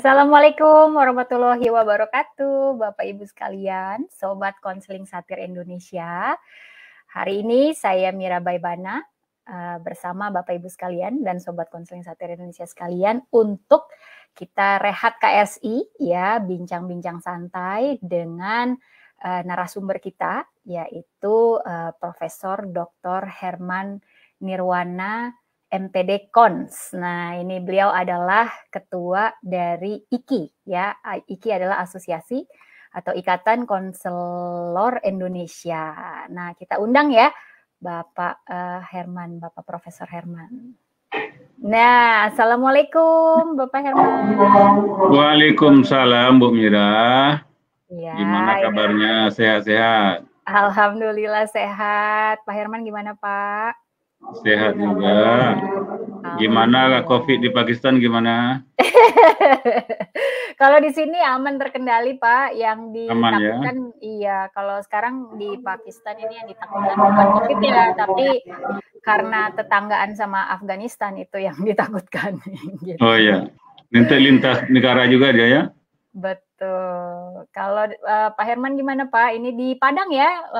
Assalamualaikum warahmatullahi wabarakatuh, Bapak Ibu sekalian, Sobat Konseling Satir Indonesia. Hari ini saya Mira Baibana bersama Bapak Ibu sekalian dan Sobat Konseling Satir Indonesia sekalian untuk kita rehat KSI ya, bincang-bincang santai dengan narasumber kita yaitu Profesor Dr. Herman Nirwana MPD Kons. Nah, ini beliau adalah ketua dari IKI ya. IKI adalah asosiasi atau Ikatan Konselor Indonesia. Nah, kita undang ya Bapak Herman, Bapak Profesor Herman. Nah, Assalamualaikum Bapak Herman. Waalaikumsalam Bu Mira. Ya, gimana kabarnya? Sehat-sehat? Alhamdulillah sehat. Pak Herman gimana Pak? Sehat juga. Gimana COVID di Pakistan gimana? Kalau di sini aman terkendali Pak, yang ditakutkan iya, kalau sekarang di Pakistan ini yang ditakutkan bukan COVID ya, tapi karena tetanggaan sama Afghanistan itu yang ditakutkan. Gitu. Oh iya, nanti lintas negara juga dia ya? Betul. Kalau Pak Herman gimana Pak? Ini di Padang ya,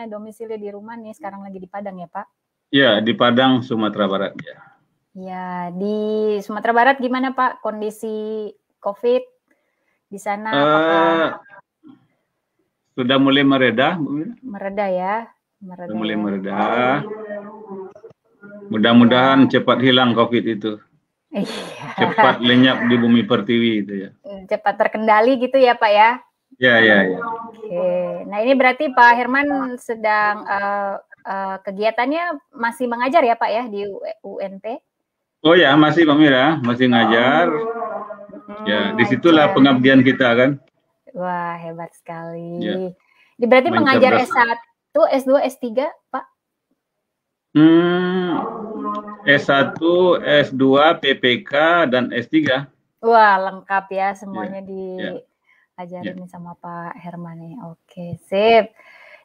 domisili di rumah nih sekarang lagi di Padang ya Pak? Ya, di Padang, Sumatera Barat ya. Ya, di Sumatera Barat gimana Pak kondisi COVID di sana? Sudah mulai mereda, Mereda ya, sudah mulai mereda. Mudah-mudahan cepat hilang COVID itu. Iya. Cepat lenyap di bumi pertiwi itu ya. Cepat terkendali gitu ya Pak ya? Ya. Oke, nah ini berarti Pak Herman sedang kegiatannya masih mengajar ya Pak ya di UNT? Oh ya, masih Pak Mira, masih ngajar. Ya, disitulah pengabdian kita kan. Wah, hebat sekali. Ya. Berarti mengajar S1, S2, S3 Pak? S1, S2, PPK, dan S3. Wah, lengkap ya semuanya diajarin sama Pak Herman nih. Oke, sip.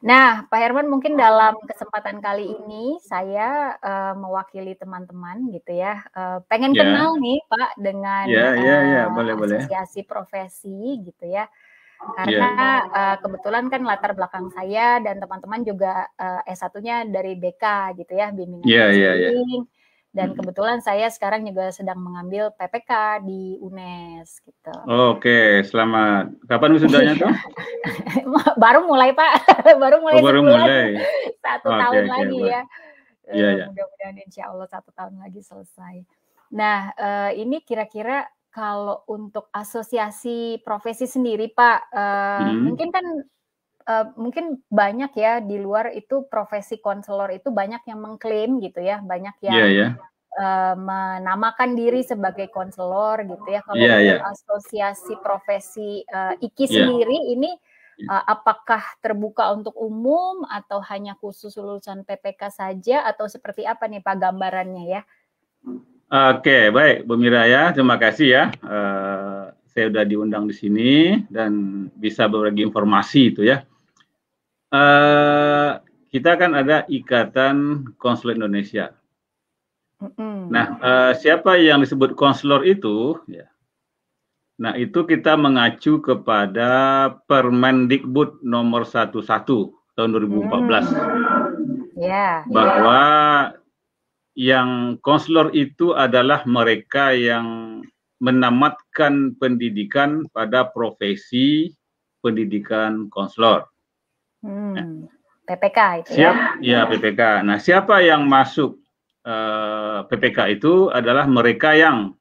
Nah, Pak Herman mungkin dalam kesempatan kali ini saya mewakili teman-teman gitu ya. Pengen kenal nih Pak dengan boleh. asosiasi profesi gitu ya. Karena kebetulan kan latar belakang saya dan teman-teman juga S1-nya dari BK gitu ya, bimbingan konseling. Dan kebetulan saya sekarang juga sedang mengambil PPK di UNES gitu. Oke, selamat. Kapan wisudanya tuh? Baru mulai Pak, baru mulai 1 tahun lagi ya. Mudah-mudahan insya Allah 1 tahun lagi selesai. Nah, ini kira-kira kalau untuk asosiasi profesi sendiri Pak, mungkin kan mungkin banyak ya di luar itu profesi konselor itu banyak yang mengklaim gitu ya, banyak yang menamakan diri sebagai konselor gitu ya. Kalau untuk asosiasi profesi IKI sendiri ini apakah terbuka untuk umum atau hanya khusus lulusan PPK saja atau seperti apa nih Pak gambarannya ya? Oke, baik Bu Mira ya, terima kasih ya. Saya sudah diundang di sini dan bisa berbagi informasi itu ya. Kita kan ada Ikatan Konselor Indonesia. Nah, siapa yang disebut konselor itu? Ya. Nah, itu kita mengacu kepada Permendikbud nomor 11 tahun 2014. Bahwa yang konselor itu adalah mereka yang menamatkan pendidikan pada profesi pendidikan konselor. PPK itu ya? PPK. Nah, siapa yang masuk PPK itu adalah mereka yang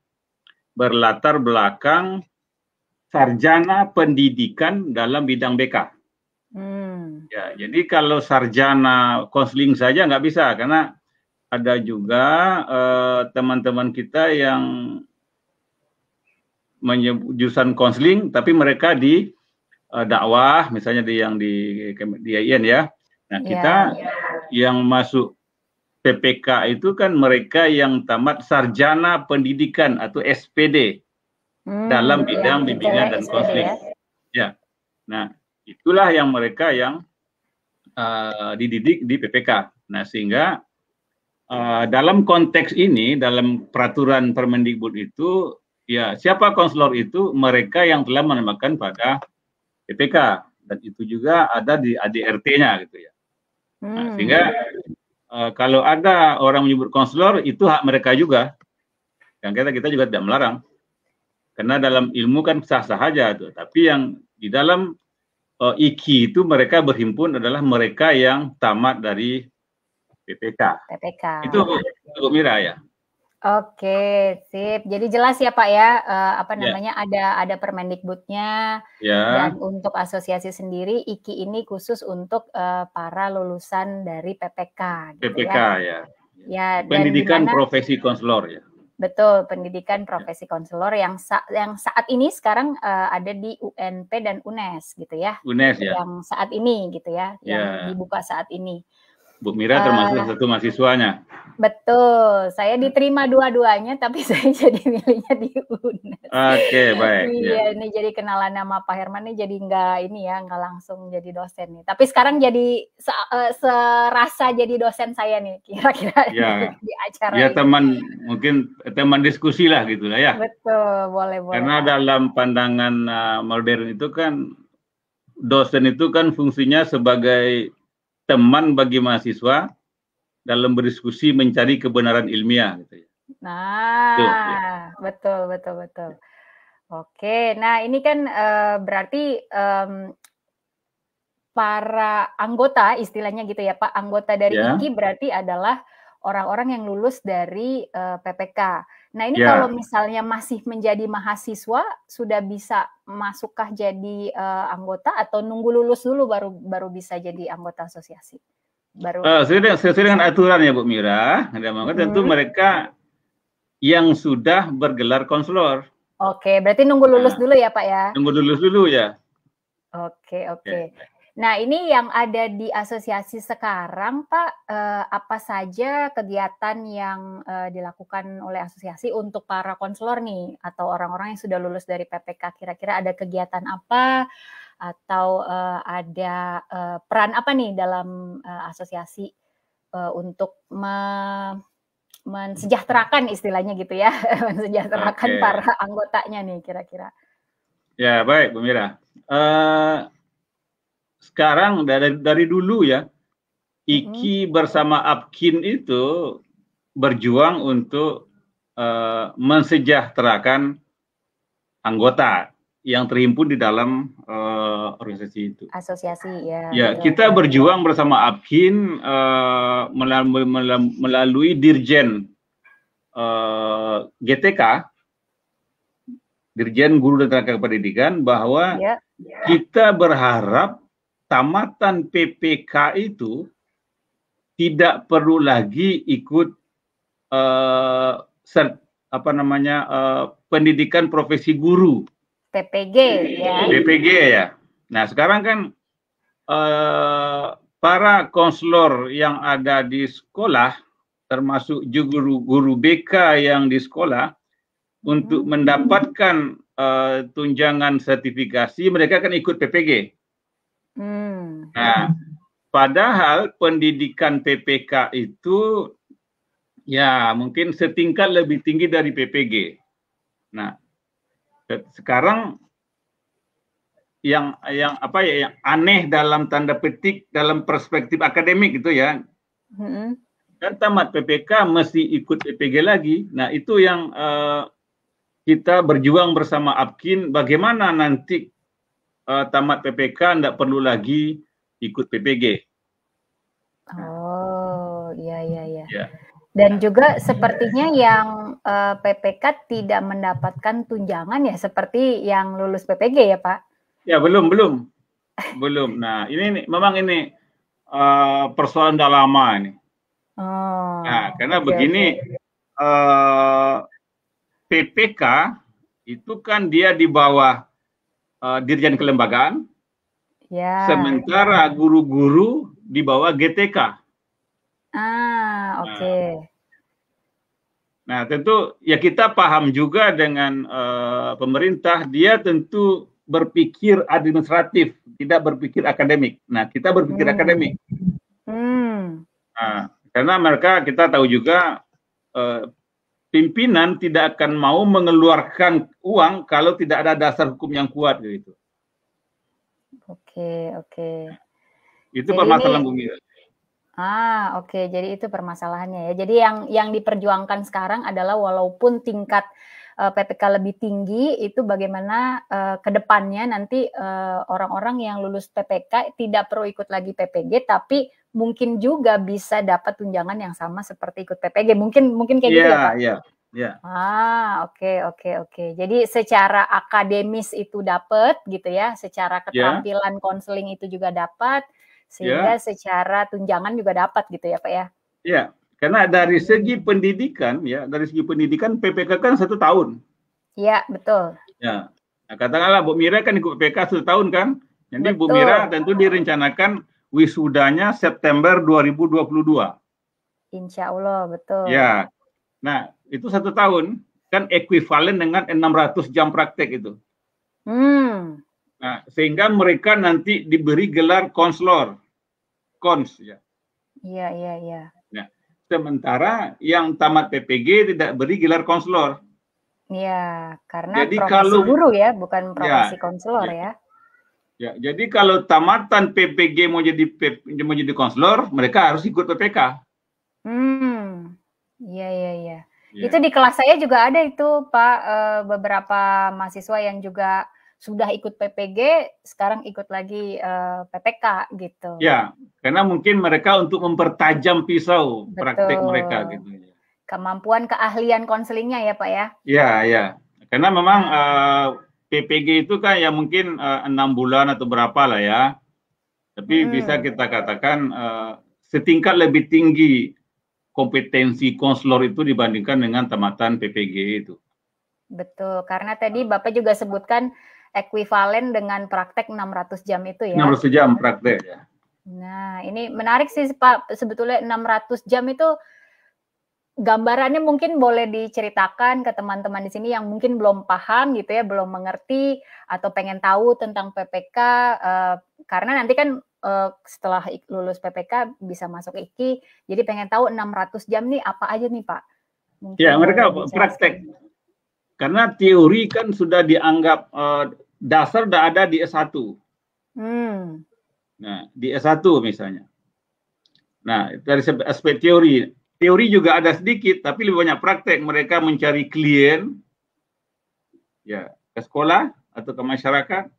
berlatar belakang sarjana pendidikan dalam bidang BK. Ya, jadi kalau sarjana konseling saja nggak bisa, karena ada juga teman-teman kita yang jurusan konseling, tapi mereka di dakwah, misalnya di IAIN ya. Nah, kita yang masuk PPK itu kan mereka yang tamat sarjana pendidikan atau SPD dalam bidang bimbingan dan konseling. Ya. Nah, itulah yang mereka yang dididik di PPK. Nah, sehingga dalam konteks ini, dalam peraturan Permendikbud itu, ya siapa konselor itu? Mereka yang telah menambahkan pada PPK, dan itu juga ada di ADRT-nya gitu ya. Nah, sehingga kalau ada orang menyebut konselor, itu hak mereka juga. Yang kita juga tidak melarang. Karena dalam ilmu kan sah-sah saja tuh. Tapi yang di dalam IKI itu mereka berhimpun adalah mereka yang tamat dari PPK. Itu Bu Mira ya. Oke, sip. Jadi jelas ya Pak ya, apa namanya, ada Permendikbudnya, dan untuk asosiasi sendiri IKI ini khusus untuk para lulusan dari PPK. Gitu PPK ya. Ya. Pendidikan profesi konselor ya. Betul, pendidikan profesi konselor yang saat ini sekarang ada di UNP dan UNES gitu ya. UNES ya. Yang saat ini gitu ya, yang dibuka saat ini. Bu Mira termasuk satu mahasiswanya. Betul, saya diterima dua-duanya, tapi saya jadi milihnya di UNES. Oke, baik. Iya, ini jadi kenalan nama Pak Herman nih, jadi nggak langsung jadi dosen nih. Tapi sekarang jadi serasa jadi dosen saya nih, kira-kira di acara ya, ini. mungkin teman diskusi lah gitu lah ya. Betul, boleh. Karena dalam pandangan modern itu kan, dosen itu kan fungsinya sebagai teman bagi mahasiswa dalam berdiskusi mencari kebenaran ilmiah gitu ya. Nah, betul. Oke, nah ini kan berarti para anggota istilahnya gitu ya Pak, anggota dari IKI berarti adalah orang-orang yang lulus dari PPK. Nah ini kalau misalnya masih menjadi mahasiswa, sudah bisa masukkah jadi anggota atau nunggu lulus dulu baru bisa jadi anggota asosiasi? Sesuai dengan aturan ya Bu Mira, tentu mereka yang sudah bergelar konselor. Oke, berarti nunggu lulus dulu ya Pak ya? Nunggu lulus dulu ya. Oke. Nah ini yang ada di asosiasi sekarang Pak, apa saja kegiatan yang dilakukan oleh asosiasi untuk para konselor nih, atau orang-orang yang sudah lulus dari PPK, kira-kira ada kegiatan apa? Atau ada peran apa nih dalam asosiasi untuk mensejahterakan istilahnya gitu ya, mensejahterakan para anggotanya nih kira-kira. Ya baik Bu Mira. Sekarang dari dulu ya, IKI bersama APKIN itu berjuang untuk mensejahterakan anggota yang terhimpun di dalam organisasi itu. Asosiasi ya. Ya, kita berjuang bersama APKIN melalui Dirjen GTK, Dirjen Guru dan Tenaga Pendidikan, bahwa kita berharap tamatan PPK itu tidak perlu lagi ikut pendidikan profesi guru. PPG ya. PPG ya. Nah sekarang kan para konselor yang ada di sekolah, termasuk juga guru BK yang di sekolah, untuk mendapatkan tunjangan sertifikasi mereka kan ikut PPG. Nah, padahal pendidikan PPK itu ya mungkin setingkat lebih tinggi dari PPG. Nah, sekarang yang aneh dalam tanda petik dalam perspektif akademik gitu ya, kan tamat PPK mesti ikut PPG lagi. Nah itu yang kita berjuang bersama APKIN, bagaimana nanti tamat PPK tidak perlu lagi ikut PPG. Oh iya. Dan juga sepertinya yang PPK tidak mendapatkan tunjangan ya, seperti yang lulus PPG ya Pak? Ya belum. Nah ini memang ini persoalan udah lama ini. Nah karena begini, PPK itu kan dia di bawah Dirjen Kelembagaan, sementara guru-guru di bawah GTK. Nah tentu ya kita paham juga dengan pemerintah, dia tentu berpikir administratif, tidak berpikir akademik. Nah kita berpikir akademik. Nah, karena mereka kita tahu juga pimpinan tidak akan mau mengeluarkan uang kalau tidak ada dasar hukum yang kuat gitu. Oke, oke. Itu Jadi permasalahan ini, Bung Mira. oke. Jadi itu permasalahannya ya. Jadi yang diperjuangkan sekarang adalah walaupun tingkat PPK lebih tinggi, itu bagaimana ke depannya nanti orang-orang yang lulus PPK tidak perlu ikut lagi PPG, tapi mungkin juga bisa dapat tunjangan yang sama seperti ikut PPG. Mungkin kayak gitu ya, Pak? Iya, iya. Oke. Jadi secara akademis itu dapat gitu ya, secara keterampilan konseling itu juga dapat, sehingga secara tunjangan juga dapat gitu ya, Pak ya? Iya, karena dari segi pendidikan PPK kan 1 tahun. Iya, betul. Ya, nah, katakanlah Bu Mira kan ikut PPK 1 tahun kan, jadi Bu Mira tentu direncanakan wisudanya September 2022. Insya Allah, betul. Ya, nah itu 1 tahun kan ekuivalen dengan 600 jam praktek itu. Nah, sehingga mereka nanti diberi gelar konselor, kons ya. Iya. Nah, sementara yang tamat PPG tidak beri gelar konselor. Iya, karena jadi profesi guru ya, bukan profesi konselor ya. Ya, jadi kalau tamatan PPG mau jadi konselor, mereka harus ikut PPK. Iya. Itu di kelas saya juga ada itu, Pak, beberapa mahasiswa yang juga sudah ikut PPG, sekarang ikut lagi PPK gitu. Ya, karena mungkin mereka untuk mempertajam pisau praktek mereka gitu. Kemampuan keahlian konselingnya ya, Pak ya? Iya. Karena memang PPG itu kan ya mungkin 6 bulan atau berapa lah ya. Tapi bisa kita katakan setingkat lebih tinggi kompetensi konselor itu dibandingkan dengan tamatan PPG itu. Betul, karena tadi Bapak juga sebutkan ekuivalen dengan praktek 600 jam itu ya. 600 jam praktek ya. Nah, ini menarik sih Pak, sebetulnya 600 jam itu gambarannya mungkin boleh diceritakan ke teman-teman di sini yang mungkin belum paham gitu ya, belum mengerti atau pengen tahu tentang PPK, karena nanti kan setelah lulus PPK bisa masuk IKI, jadi pengen tahu 600 jam nih apa aja nih Pak? Mungkin ya, mereka praktek. Karena teori kan sudah dianggap dasar sudah ada di S1. Nah, di S1 misalnya. Nah, dari aspek teori juga ada sedikit, tapi lebih banyak praktek. Mereka mencari klien, ya, ke sekolah atau ke masyarakat.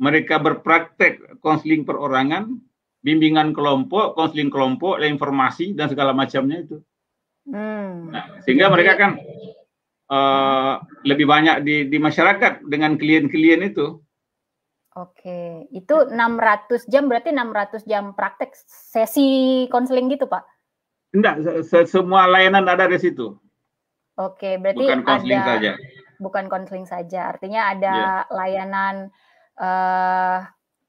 Mereka berpraktek konseling perorangan, bimbingan kelompok, konseling kelompok, informasi dan segala macamnya itu. Nah, sehingga mereka kan lebih banyak di masyarakat dengan klien-klien itu. Oke, itu 600 jam berarti 600 jam praktek sesi konseling gitu, Pak? Enggak, semua layanan ada di situ. Oke, berarti bukan konseling saja. Bukan konseling saja, artinya ada layanan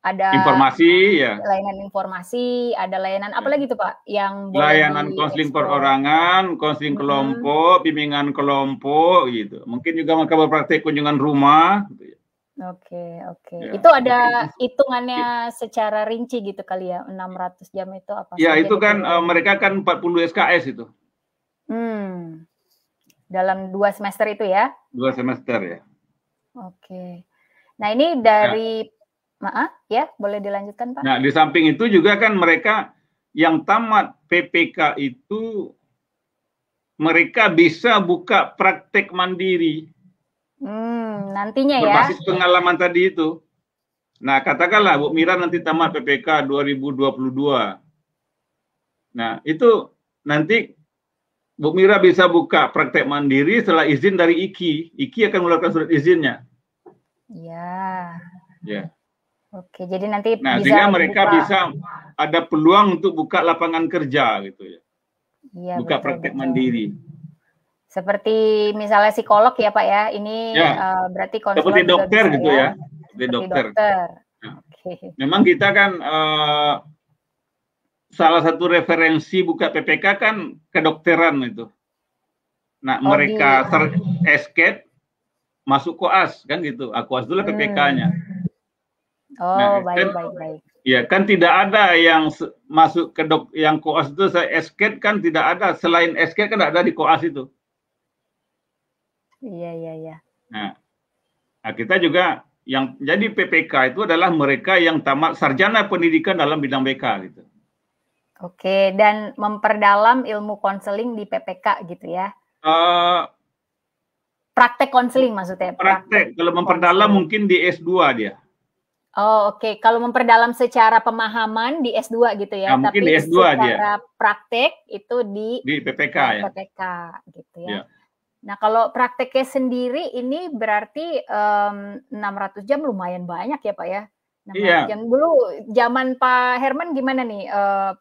ada informasi ya. Layanan informasi, ada layanan apa lagi tuh Pak yang boleh layanan konseling perorangan, konseling kelompok, bimbingan kelompok gitu. Mungkin juga mereka berpraktek kunjungan rumah gitu ya. Oke. Ya, itu ada hitungannya secara rinci gitu kali ya, 600 jam itu apa ya, itu kan mereka kan 40 SKS itu. Dalam 2 semester itu ya? 2 semester ya. Oke. Nah, ini dari ya, boleh dilanjutkan Pak. Nah, di samping itu juga kan mereka yang tamat PPK itu mereka bisa buka praktek mandiri. Nantinya ya. Berbasis pengalaman tadi itu. Nah, katakanlah Bu Mira nanti tamat PPK 2022. Nah, itu nanti Bu Mira bisa buka praktek mandiri setelah izin dari IKI. IKI akan mengeluarkan surat izinnya. Iya. Ya. Oke, jadi nanti sehingga mereka bisa ada peluang untuk buka lapangan kerja gitu ya. Iya, buka praktek mandiri. Seperti misalnya psikolog ya Pak ya, ini berarti konselor seperti dokter gitu ya. Seperti dokter. Nah, memang kita kan salah satu referensi buka PPK kan kedokteran itu. Nah, mereka escape masuk koas kan gitu. Koas itulah PPK-nya. Baik. Ya, kan tidak ada yang masuk ke yang koas itu saya escape kan tidak ada. Selain escape kan tidak ada di koas itu. Iya, iya, iya. Nah, kita juga yang jadi PPK itu adalah mereka yang tamat sarjana pendidikan dalam bidang BK gitu. Oke, dan memperdalam ilmu konseling di PPK gitu ya? Praktek konseling maksudnya? Praktek, kalau memperdalam mungkin di S2 dia. Oh, oke. Kalau memperdalam secara pemahaman di S2 gitu ya, Nah, mungkin tapi di S2 secara dia. praktek itu di PPK ya. PPK gitu ya. Ya. Nah, kalau prakteknya sendiri ini berarti 600 jam lumayan banyak ya Pak ya? 600 jam. Dulu zaman Pak Herman gimana nih?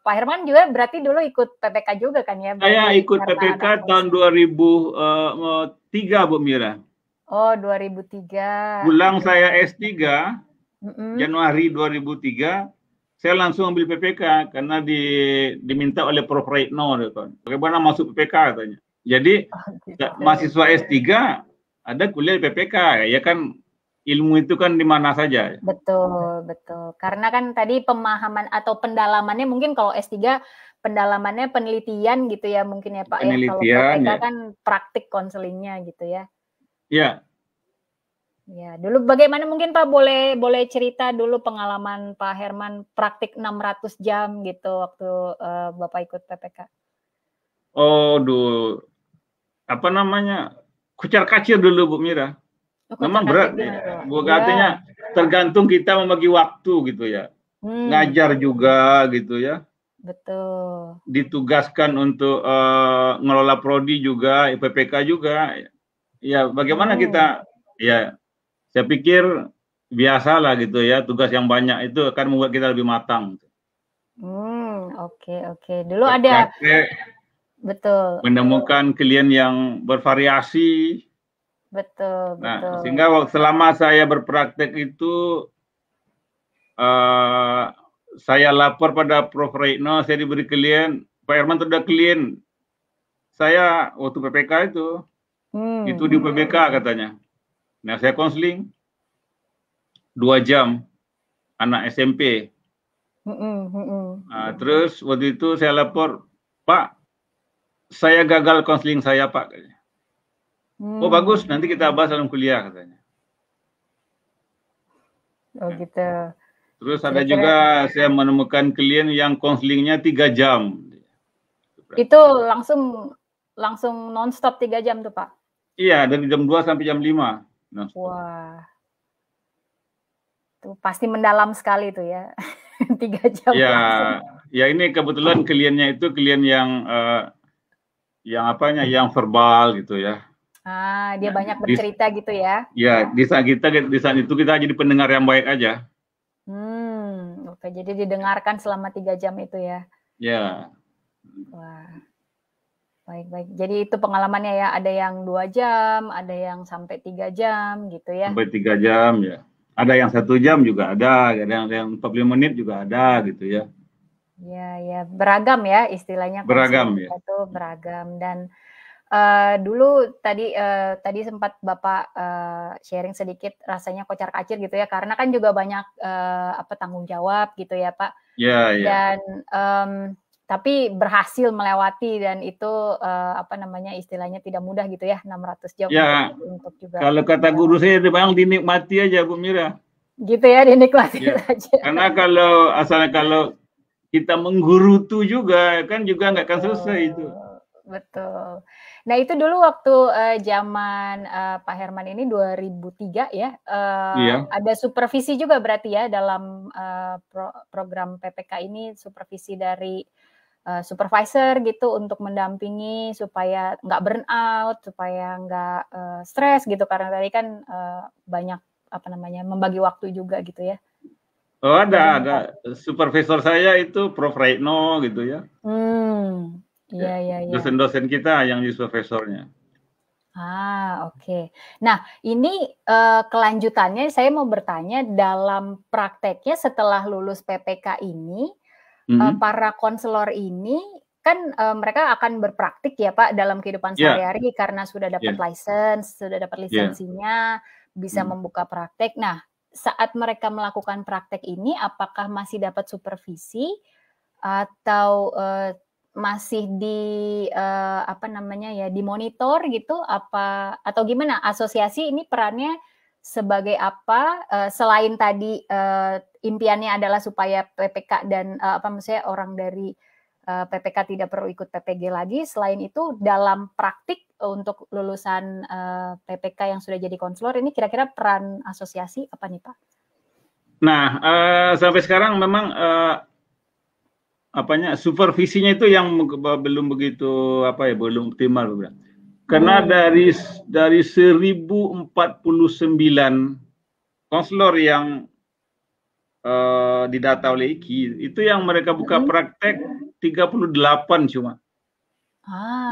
Pak Herman juga berarti dulu ikut PPK juga kan ya? Saya Berarti ikut PPK tahun 2003 Bu Mira. Oh, 2003. Pulang saya S3 Januari 2003, saya langsung ambil PPK karena diminta oleh Prof. Retno, bagaimana masuk PPK katanya. Jadi mahasiswa S3 ada kuliah di PPK, ya kan ilmu itu kan di mana saja. Betul, betul. Karena kan tadi pemahaman atau pendalamannya mungkin kalau S3 pendalamannya penelitian gitu ya mungkin ya Pak ya. Kalau PPK ya. kan praktik konselingnya gitu ya. Iya. Ya, dulu bagaimana mungkin Pak boleh cerita dulu pengalaman Pak Herman praktik 600 jam gitu waktu Bapak ikut PPK. Oh, dulu apa namanya? Kucar-kacir dulu Bu Mira. Memang berat ya. Artinya tergantung kita membagi waktu gitu ya. Ngajar juga gitu ya. Betul. Ditugaskan untuk ngelola prodi juga, PPK juga. Ya, bagaimana kita? Ya, saya pikir biasalah gitu ya. Tugas yang banyak itu akan membuat kita lebih matang. Oke. Dulu ada. Betul. Menemukan klien yang bervariasi. Betul. Nah, sehingga selama saya berpraktek itu saya lapor pada Prof. Retno, saya diberi klien, Pak Herman sudah klien. Saya waktu PPK itu di PPK katanya. Nah, saya konseling 2 jam anak SMP. Nah, terus waktu itu saya lapor, Pak, saya gagal konseling saya Pak. Oh bagus, nanti kita bahas dalam kuliah katanya. Oh gitu. Terus ada juga saya menemukan klien yang konselingnya 3 jam. Itu langsung nonstop 3 jam tuh Pak? Iya, dari jam 2 sampai jam 5. Wah. Tuh pasti mendalam sekali tuh ya. 3 jam ya, langsung. Ya ini kebetulan kliennya itu klien yang yang verbal gitu ya. Dia banyak bercerita gitu ya. Ya, di saat itu kita jadi pendengar yang baik aja. Oke, jadi didengarkan selama 3 jam itu ya. Ya. Wah. Baik. Jadi itu pengalamannya ya, ada yang 2 jam, ada yang sampai 3 jam gitu ya. Sampai 3 jam ya. Ada yang 1 jam juga ada yang 45 menit juga ada gitu ya. Ya, beragam ya istilahnya. Beragam ya. Itu beragam dan dulu tadi sempat Bapak sharing sedikit rasanya kocar-kacir gitu ya, karena kan juga banyak tanggung jawab gitu ya Pak. Ya. Dan tapi berhasil melewati dan itu istilahnya tidak mudah gitu ya, 600 jam ya, untuk juga. Kalau kata guru saya memang dinikmati aja Bu Mira. Gitu ya, dinikmati aja. Karena kalau kita menggerutu juga kan juga nggak akan selesai itu. Betul. Nah itu dulu waktu zaman Pak Herman ini 2003 ya, ada supervisi juga berarti ya dalam program PPK ini, supervisi dari supervisor gitu untuk mendampingi supaya nggak burn out, supaya nggak stres gitu, karena tadi kan banyak membagi waktu juga gitu ya. Oh ada supervisor saya itu Prof. Retno gitu ya. Iya. Dosen-dosen kita yang di supervisornya. Oke. Nah, ini kelanjutannya saya mau bertanya, dalam prakteknya setelah lulus PPK ini, para konselor ini kan mereka akan berpraktik ya Pak dalam kehidupan sehari-hari karena sudah dapat license, sudah dapat lisensinya, bisa membuka praktek. Nah, saat mereka melakukan praktek ini, apakah masih dapat supervisi atau masih di apa namanya ya, dimonitor gitu apa atau gimana? Asosiasi ini perannya sebagai apa? Selain tadi impiannya adalah supaya PPK dan apa maksudnya orang dari PPK tidak perlu ikut PPG lagi. Selain itu dalam praktik untuk lulusan PPK yang sudah jadi konselor ini kira-kira peran asosiasi apa nih Pak? Nah, sampai sekarang memang supervisinya itu yang belum begitu belum optimal, karena dari 1049 konselor yang didata oleh IKI itu yang mereka buka praktek 38 cuma.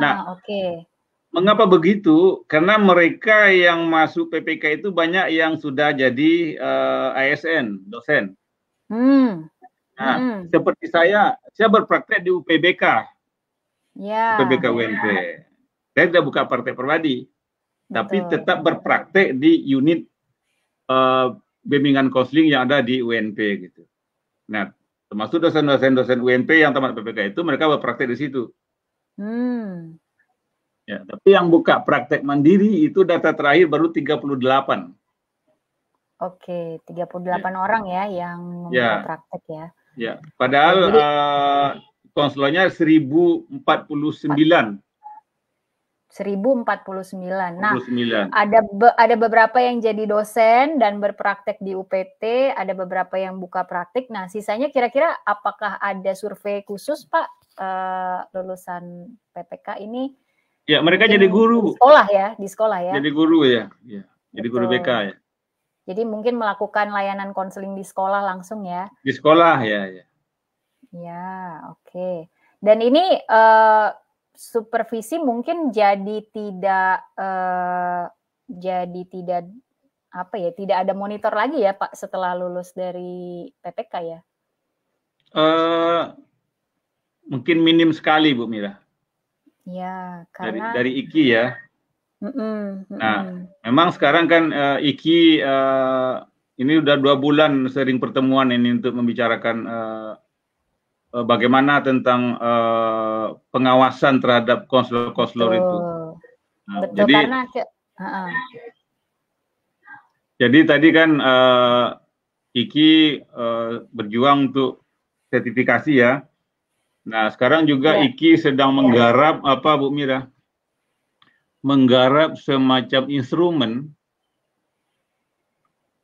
Nah, oke. Mengapa begitu? Karena mereka yang masuk PPK itu banyak yang sudah jadi ASN, dosen. Nah, seperti saya berpraktek di UPBK, UPBK UNP. Saya tidak buka praktek pribadi, tapi tetap berpraktek di unit bimbingan konseling yang ada di UNP gitu. Nah, termasuk dosen UNP yang tamat PPK itu mereka berpraktek di situ. Ya, tapi yang buka praktek mandiri itu data terakhir baru 38. Oke, 38 orang ya yang membuka praktek ya. Ya, padahal konselornya 1049. 1049. Nah, ada beberapa yang jadi dosen dan berpraktek di UPT, ada beberapa yang buka praktek. Nah, sisanya kira-kira apakah ada survei khusus Pak lulusan PPK ini? Ya, mereka jadi guru. Di sekolah ya. Jadi guru ya. Jadi guru BK ya. Jadi mungkin melakukan layanan konseling di sekolah langsung ya. Di sekolah ya. Ya, oke. Dan ini supervisi mungkin jadi tidak tidak ada monitor lagi ya Pak setelah lulus dari PPK ya. Mungkin minim sekali Bu Mira. Ya, karena dari IKI ya. Nah, memang sekarang kan IKI ini udah 2 bulan sering pertemuan ini untuk membicarakan bagaimana tentang pengawasan terhadap konselor-konselor itu. Nah, betul, karena jadi tadi kan IKI berjuang untuk sertifikasi ya. Nah, sekarang juga IKI sedang menggarap Bu Mira? Menggarap semacam instrumen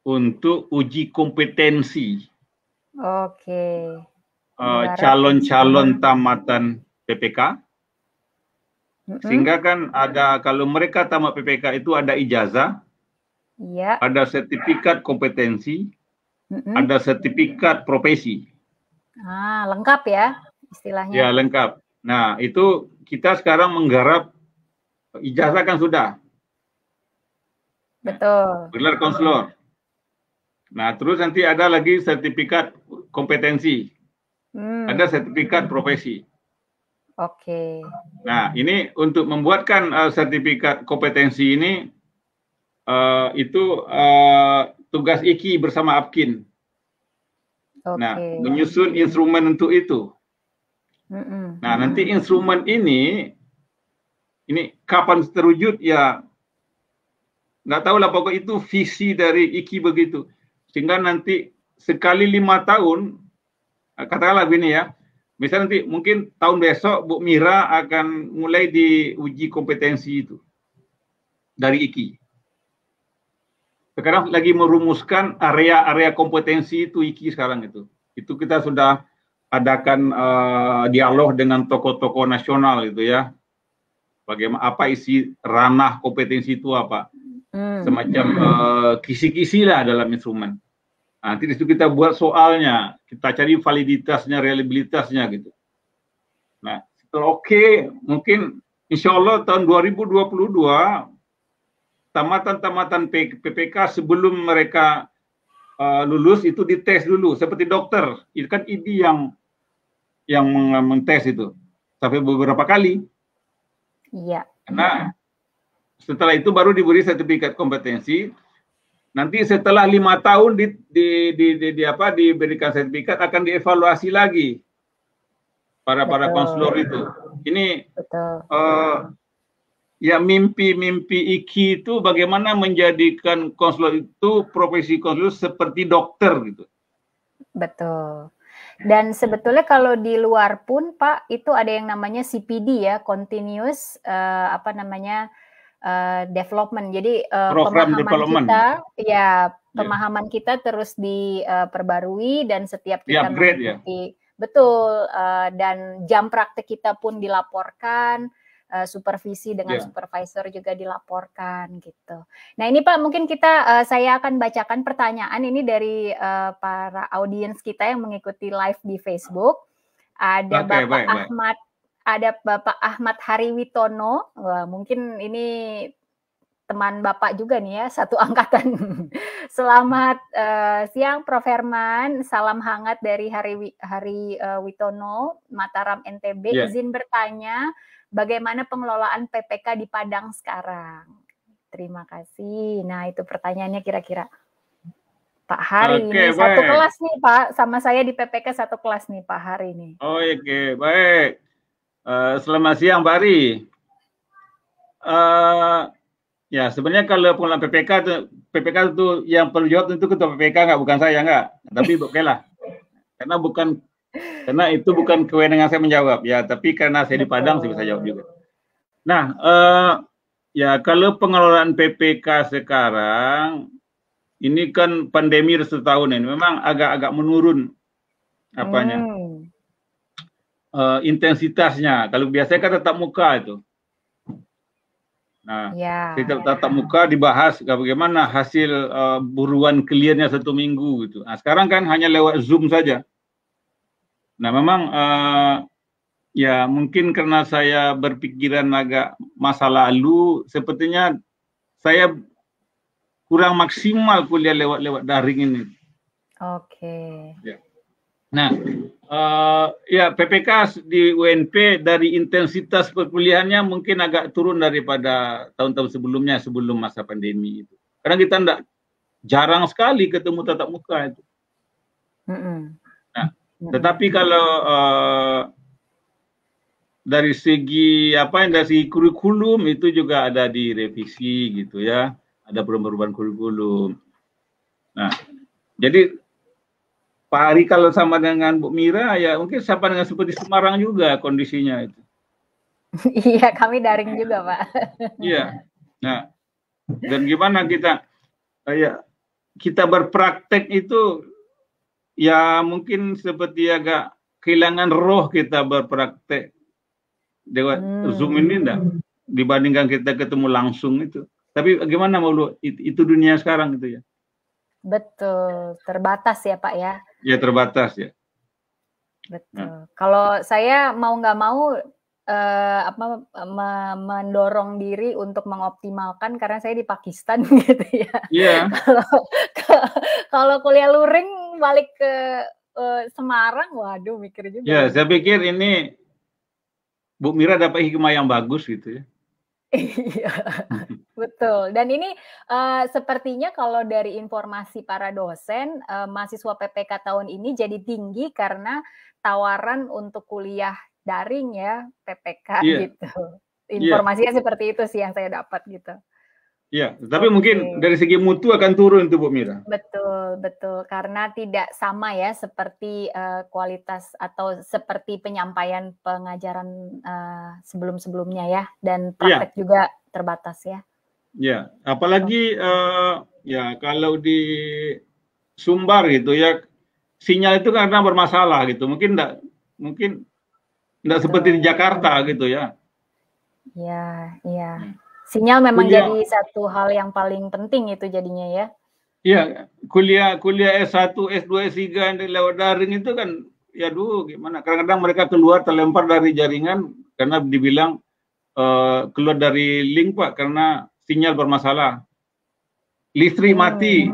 untuk uji kompetensi. Oke. Calon-calon tamatan PPK. Sehingga kan kalau mereka tamat PPK itu ada ijazah, ada sertifikat kompetensi, ada sertifikat profesi. Lengkap ya istilahnya. Ya, lengkap. Nah, itu kita sekarang menggarap ijazah kan sudah. Betul. Gelar konselor. Nah, terus nanti ada lagi sertifikat kompetensi. Ada sertifikat profesi. Oke. Nah, ini untuk membuatkan sertifikat kompetensi ini itu tugas IKI bersama APKIN. Nah, menyusun instrumen untuk itu. Nah, nanti instrumen ini kapan terwujud ya nggak tahu lah, pokok itu visi dari IKI begitu. Sehingga nanti sekali 5 tahun, katakanlah begini ya, misalnya nanti mungkin tahun besok Bu Mira akan mulai diuji kompetensi itu dari IKI. Sekarang lagi merumuskan area-area kompetensi itu IKI sekarang itu. Itu kita sudah adakan dialog dengan tokoh-tokoh nasional itu ya. Bagaimana apa isi ranah kompetensi itu apa? Semacam kisi-kisi lah dalam instrumen. Nanti di situ kita buat soalnya, kita cari validitasnya, reliabilitasnya gitu. Nah, setelah mungkin insya Allah tahun 2022 tamatan-tamatan PPK sebelum mereka lulus itu dites dulu, seperti dokter, itu kan ID yang mentes itu sampai beberapa kali. Iya. Karena setelah itu baru diberi sertifikat kompetensi. Nanti setelah 5 tahun diberikan sertifikat akan dievaluasi lagi para konselor itu. Ini ya mimpi Iki itu bagaimana menjadikan konselor itu profesi konselor seperti dokter gitu. Betul. Dan sebetulnya kalau di luar pun Pak itu ada yang namanya CPD ya, continuous development. Jadi pemahaman kita ya pemahaman kita terus diperbarui dan setiap kita mengikuti betul dan jam praktek kita pun dilaporkan, supervisi dengan supervisor juga dilaporkan gitu. Nah ini Pak mungkin saya akan bacakan pertanyaan ini dari para audiens kita yang mengikuti live di Facebook. Ada Bapak Ahmad Hariwitono, wah, mungkin ini teman Bapak juga nih ya, satu angkatan. Selamat siang Prof. Herman, salam hangat dari Hariwitono, Mataram NTB. Izin bertanya, bagaimana pengelolaan PPK di Padang sekarang? Terima kasih. Nah itu pertanyaannya kira-kira. Pak Hari ini satu kelas nih Pak, sama saya di PPK satu kelas nih Pak Hari ini. Oke, baik. Selamat siang Pak Ari. Ya sebenarnya kalau pengelolaan PPK itu yang perlu jawab tentu ketua PPK bukan saya tapi oke lah. Karena itu bukan kewenangan saya menjawab ya, tapi karena saya di Padang saya bisa jawab juga. Nah, ya kalau pengelolaan PPK sekarang ini kan pandemi setahun ini memang agak menurun intensitasnya. Kalau biasanya kan tatap muka itu. Nah, tatap muka dibahas bagaimana hasil buruan kliernya 1 minggu gitu. Nah, sekarang kan hanya lewat Zoom saja. Nah, memang ya mungkin karena saya berpikiran agak masa lalu, sepertinya saya kurang maksimal kuliah lewat daring ini. Oke. Ya. Nah, ya PPK di UNP dari intensitas perkuliahannya mungkin agak turun daripada tahun-tahun sebelumnya sebelum masa pandemi itu. Karena kita jarang sekali ketemu tatap muka itu. Nah, tetapi kalau dari segi dari segi kurikulum itu juga ada direvisi gitu ya, ada perubahan kurikulum. Nah, jadi Pak Ari kalau sama dengan Bu Mira ya mungkin sama dengan seperti Semarang juga kondisinya itu. Iya, kami daring juga Pak. Iya. Nah, dan gimana kita berpraktek itu ya mungkin seperti agak kehilangan roh kita berpraktek lewat Zoom ini dibandingkan kita ketemu langsung itu. Tapi bagaimana mau itu dunia sekarang itu ya. Betul, terbatas ya Pak ya. Ya terbatas ya. Betul. Nah. Kalau saya mau nggak mau mendorong diri untuk mengoptimalkan karena saya di Pakistan gitu ya. Iya. Kalau kuliah luring balik ke Semarang, waduh mikir juga. Ya, saya pikir ini Bu Mira dapat hikmah yang bagus gitu ya. Iya, betul. Dan ini sepertinya kalau dari informasi para dosen, mahasiswa PPK tahun ini jadi tinggi karena tawaran untuk kuliah daring ya, PPK gitu. Informasinya seperti itu sih yang saya dapat gitu. Iya, tapi mungkin dari segi mutu akan turun itu Bu Mira. Betul, betul. Karena tidak sama ya seperti kualitas atau seperti penyampaian pengajaran sebelum-sebelumnya ya. Dan praktek juga terbatas ya. Ya, apalagi ya kalau di Sumbar gitu ya, sinyal itu karena bermasalah gitu. Mungkin enggak seperti di Jakarta gitu ya. Iya, iya. Sinyal memang jadi satu hal yang paling penting itu jadinya ya. Iya, kuliah S1, S2, S3 lewat daring itu kan ya gimana? Kadang-kadang mereka keluar terlempar dari jaringan karena dibilang keluar dari link Pak karena sinyal bermasalah. Listrik mati.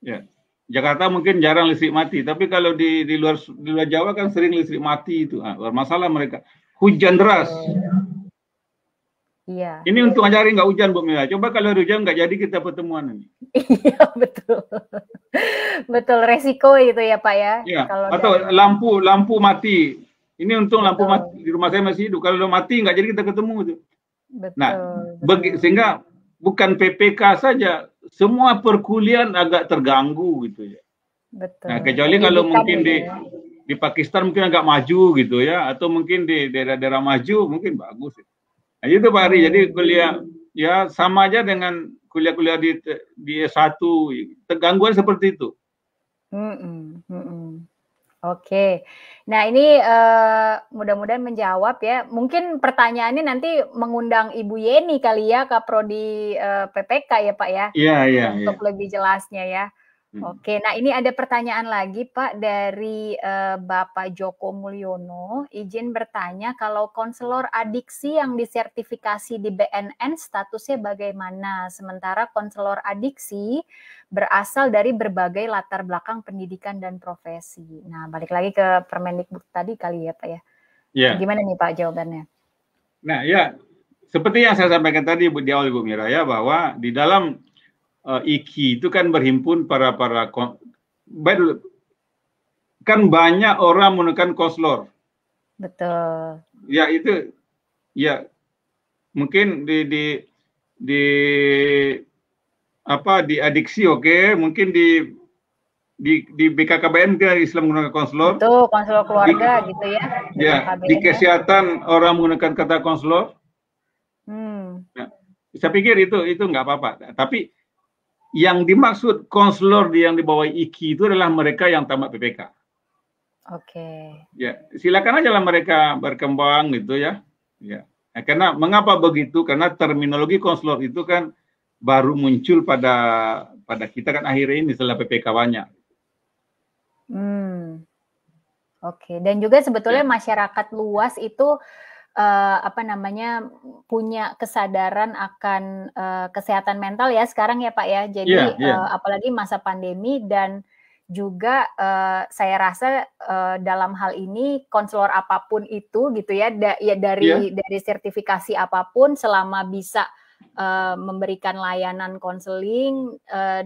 Ya. Jakarta mungkin jarang listrik mati, tapi kalau di luar Jawa kan sering listrik mati itu. Bermasalah mereka. Hujan deras. Iya. Ini untung aja hari nggak hujan, Bu Mira. Coba kalau hari hujan nggak jadi kita pertemuan ini. Iya, betul. Betul, resiko itu ya Pak ya. Iya, Kalau atau dari lampu mati. Ini untung lampu betul, mati di rumah saya masih hidup. Kalau mati nggak jadi kita ketemu itu. Nah, betul, betul. sehingga bukan PPK saja, semua perkuliahan agak terganggu gitu ya. Betul. Nah, kecuali kalau Pendidikan mungkin juga ya. di Pakistan mungkin agak maju gitu ya, atau mungkin di daerah-daerah maju mungkin bagus. Nah, itu Pak Ari. Jadi kuliah ya sama aja dengan kuliah-kuliah di S1, tergangguan seperti itu. Oke. Nah, ini mudah-mudahan menjawab ya. Mungkin pertanyaannya nanti mengundang Ibu Yeni kali ya, Kaprodi PPK ya Pak ya, Iya. untuk lebih jelasnya ya. Oke, nah ini ada pertanyaan lagi Pak dari Bapak Joko Mulyono. Izin bertanya, kalau konselor adiksi yang disertifikasi di BNN statusnya bagaimana? Sementara konselor adiksi berasal dari berbagai latar belakang pendidikan dan profesi. Nah, balik lagi ke Permendikbud tadi kali ya Pak ya. Ya. Gimana nih Pak jawabannya? Nah ya, seperti yang saya sampaikan tadi di awal Bu Mira ya, bahwa di dalam IKI itu kan berhimpun kan banyak orang menggunakan konselor. Betul. Ya itu ya mungkin di adiksi mungkin di BKKBN kan Islam menggunakan konselor. Betul, konselor keluarga gitu ya. Ya, di kesehatan orang menggunakan kata konselor. Nah, saya pikir itu nggak apa-apa. Tapi yang dimaksud konselor yang di bawah IKI itu adalah mereka yang tamat PPK. Oke. Ya, silakan aja lah mereka berkembang gitu ya. Ya. Nah, karena mengapa begitu? Karena terminologi konselor itu kan baru muncul pada kita kan akhirnya ini setelah PPK banyak. Oke. Dan juga sebetulnya masyarakat luas itu punya kesadaran akan kesehatan mental ya sekarang ya Pak ya. Jadi apalagi masa pandemi dan juga saya rasa dalam hal ini konselor apapun itu gitu ya, dari sertifikasi apapun selama bisa memberikan layanan konseling,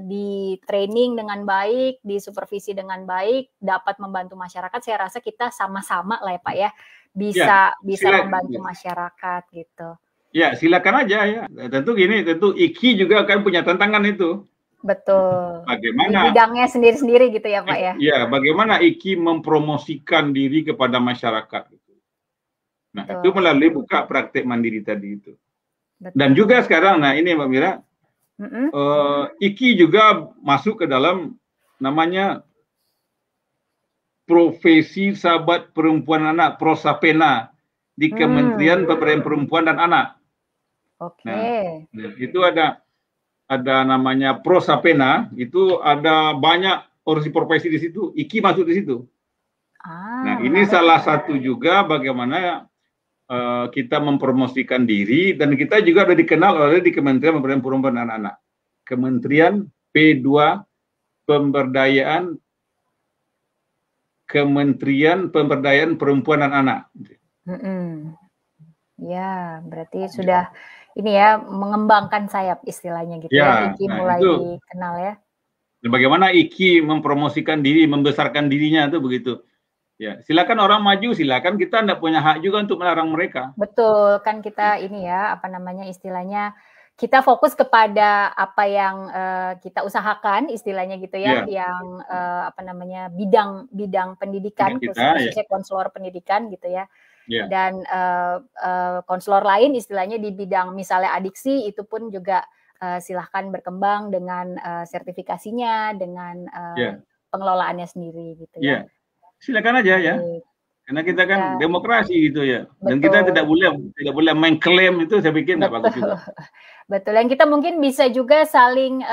di training dengan baik, di supervisi dengan baik, dapat membantu masyarakat, saya rasa kita sama-sama lah ya Pak ya, bisa membantu masyarakat gitu. Ya, silakan aja ya. Tentu IKI juga akan punya tantangan itu. Betul. Bagaimana di bidangnya sendiri-sendiri gitu ya Pak ya. Ya, bagaimana IKI mempromosikan diri kepada masyarakat. Nah, itu melalui buka praktek mandiri tadi itu. Betul. Dan juga sekarang, nah ini Mbak Mira, IKI juga masuk ke dalam namanya Profesi Sahabat Perempuan Anak, Prosapena, di Kementerian Pemberdayaan Perempuan dan Anak. Oke. Nah, itu ada namanya Prosapena, itu ada banyak organisasi profesi di situ, IKI masuk di situ. Nah, ini salah satu juga bagaimana kita mempromosikan diri, dan kita juga sudah dikenal oleh di Kementerian Pemberdayaan Perempuan dan Anak. Kementerian P2 Kementerian Pemberdayaan Perempuan dan Anak. Ya, berarti sudah ini ya mengembangkan sayap istilahnya gitu ya. IKI mulai dikenal ya. Dan bagaimana IKI mempromosikan diri, membesarkan dirinya itu begitu. Ya, silakan orang maju, silakan, kita tidak punya hak juga untuk melarang mereka. Betul, kan kita ini ya istilahnya kita fokus kepada apa yang kita usahakan istilahnya gitu ya, yang bidang pendidikan khususnya konselor pendidikan gitu ya. Dan konselor lain istilahnya di bidang misalnya adiksi itu pun juga silahkan berkembang dengan sertifikasinya, dengan pengelolaannya sendiri gitu ya. Silakan aja ya. Karena kita kan demokrasi gitu ya. Dan kita tidak boleh mengklaim itu, saya pikir nggak bagus juga. Betul. Dan kita mungkin bisa juga saling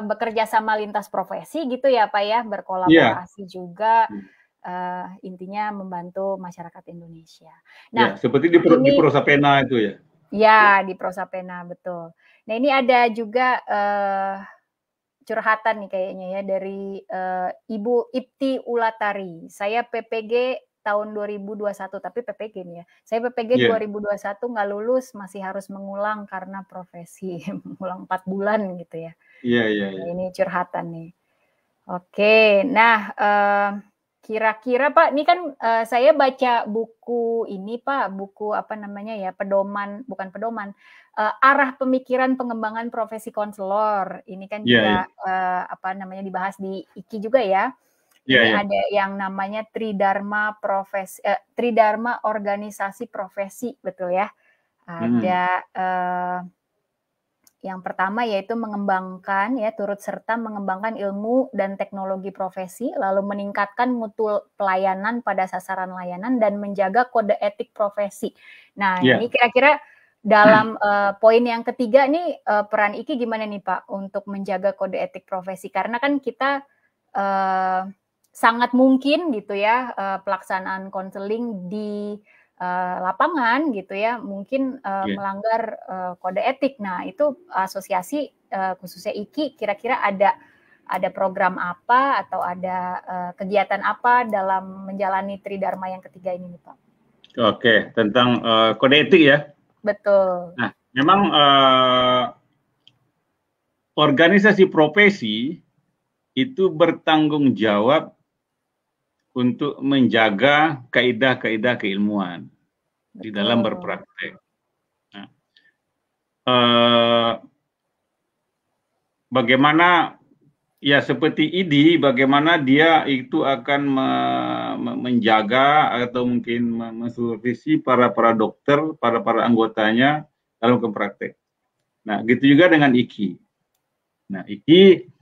bekerja sama lintas profesi gitu ya Pak ya, berkolaborasi juga. Intinya membantu masyarakat Indonesia. Nah, seperti di Prosapena itu ya. Ya, di Prosapena, betul. Nah, ini ada juga curhatan nih kayaknya ya dari Ibu Ipti Ulatari. Saya PPG tahun 2021, tapi PPG nih ya. Saya PPG 2021 nggak lulus, masih harus mengulang karena profesi, mengulang 4 bulan gitu ya. Nah, ini curhatan nih. Oke, nah kira-kira Pak, ini kan saya baca buku ini Pak, buku apa namanya ya, bukan pedoman, arah pemikiran pengembangan profesi konselor. Ini kan juga apa namanya dibahas di IKI juga ya. Ini ada yang namanya Tridharma Organisasi Profesi, betul ya. Ada yang pertama yaitu mengembangkan ya, turut serta mengembangkan ilmu dan teknologi profesi, lalu meningkatkan mutu pelayanan pada sasaran layanan dan menjaga kode etik profesi. Nah, ini kira-kira dalam poin yang ketiga nih peran IKI gimana nih Pak untuk menjaga kode etik profesi? Karena kan kita sangat mungkin gitu ya pelaksanaan konseling di lapangan gitu ya, mungkin melanggar kode etik. Nah, itu asosiasi khususnya IKI kira-kira ada program apa atau ada kegiatan apa dalam menjalani Tridharma yang ketiga ini nih, Pak? Oke, tentang kode etik ya. Betul. Nah, memang organisasi profesi itu bertanggung jawab untuk menjaga kaidah-kaidah keilmuan di dalam berpraktek. Nah, bagaimana ya seperti ID, bagaimana dia itu akan menjaga atau mungkin mensupervisi para dokter, para anggotanya dalam praktek. Nah, gitu juga dengan IKI. Nah, IKI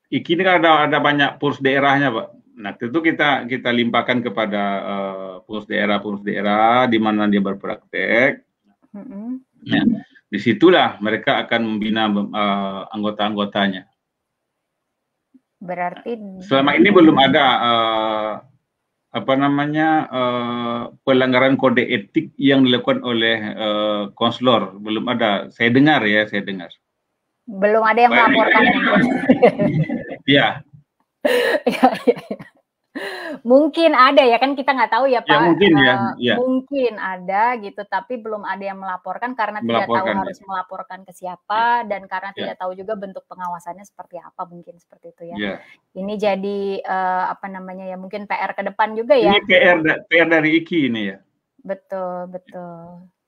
ini kan ada banyak purs daerahnya, Pak. Nah, tentu kita limpahkan kepada purs daerah di mana dia berpraktek. Nah, disitulah mereka akan membina anggota-anggotanya. Berarti selama ini belum ada pelanggaran kode etik yang dilakukan oleh konselor, belum ada. Saya dengar. Belum ada yang melaporkan. Iya. Mungkin ada ya, kan kita nggak tahu ya Pak. Ya, mungkin mungkin ada gitu, tapi belum ada yang melaporkan karena tidak tahu harus melaporkan ke siapa dan karena tidak tahu juga bentuk pengawasannya seperti apa, mungkin seperti itu ya. Ini jadi apa namanya ya, mungkin PR ke depan juga ya. Ini PR dari IKI ini ya. Betul.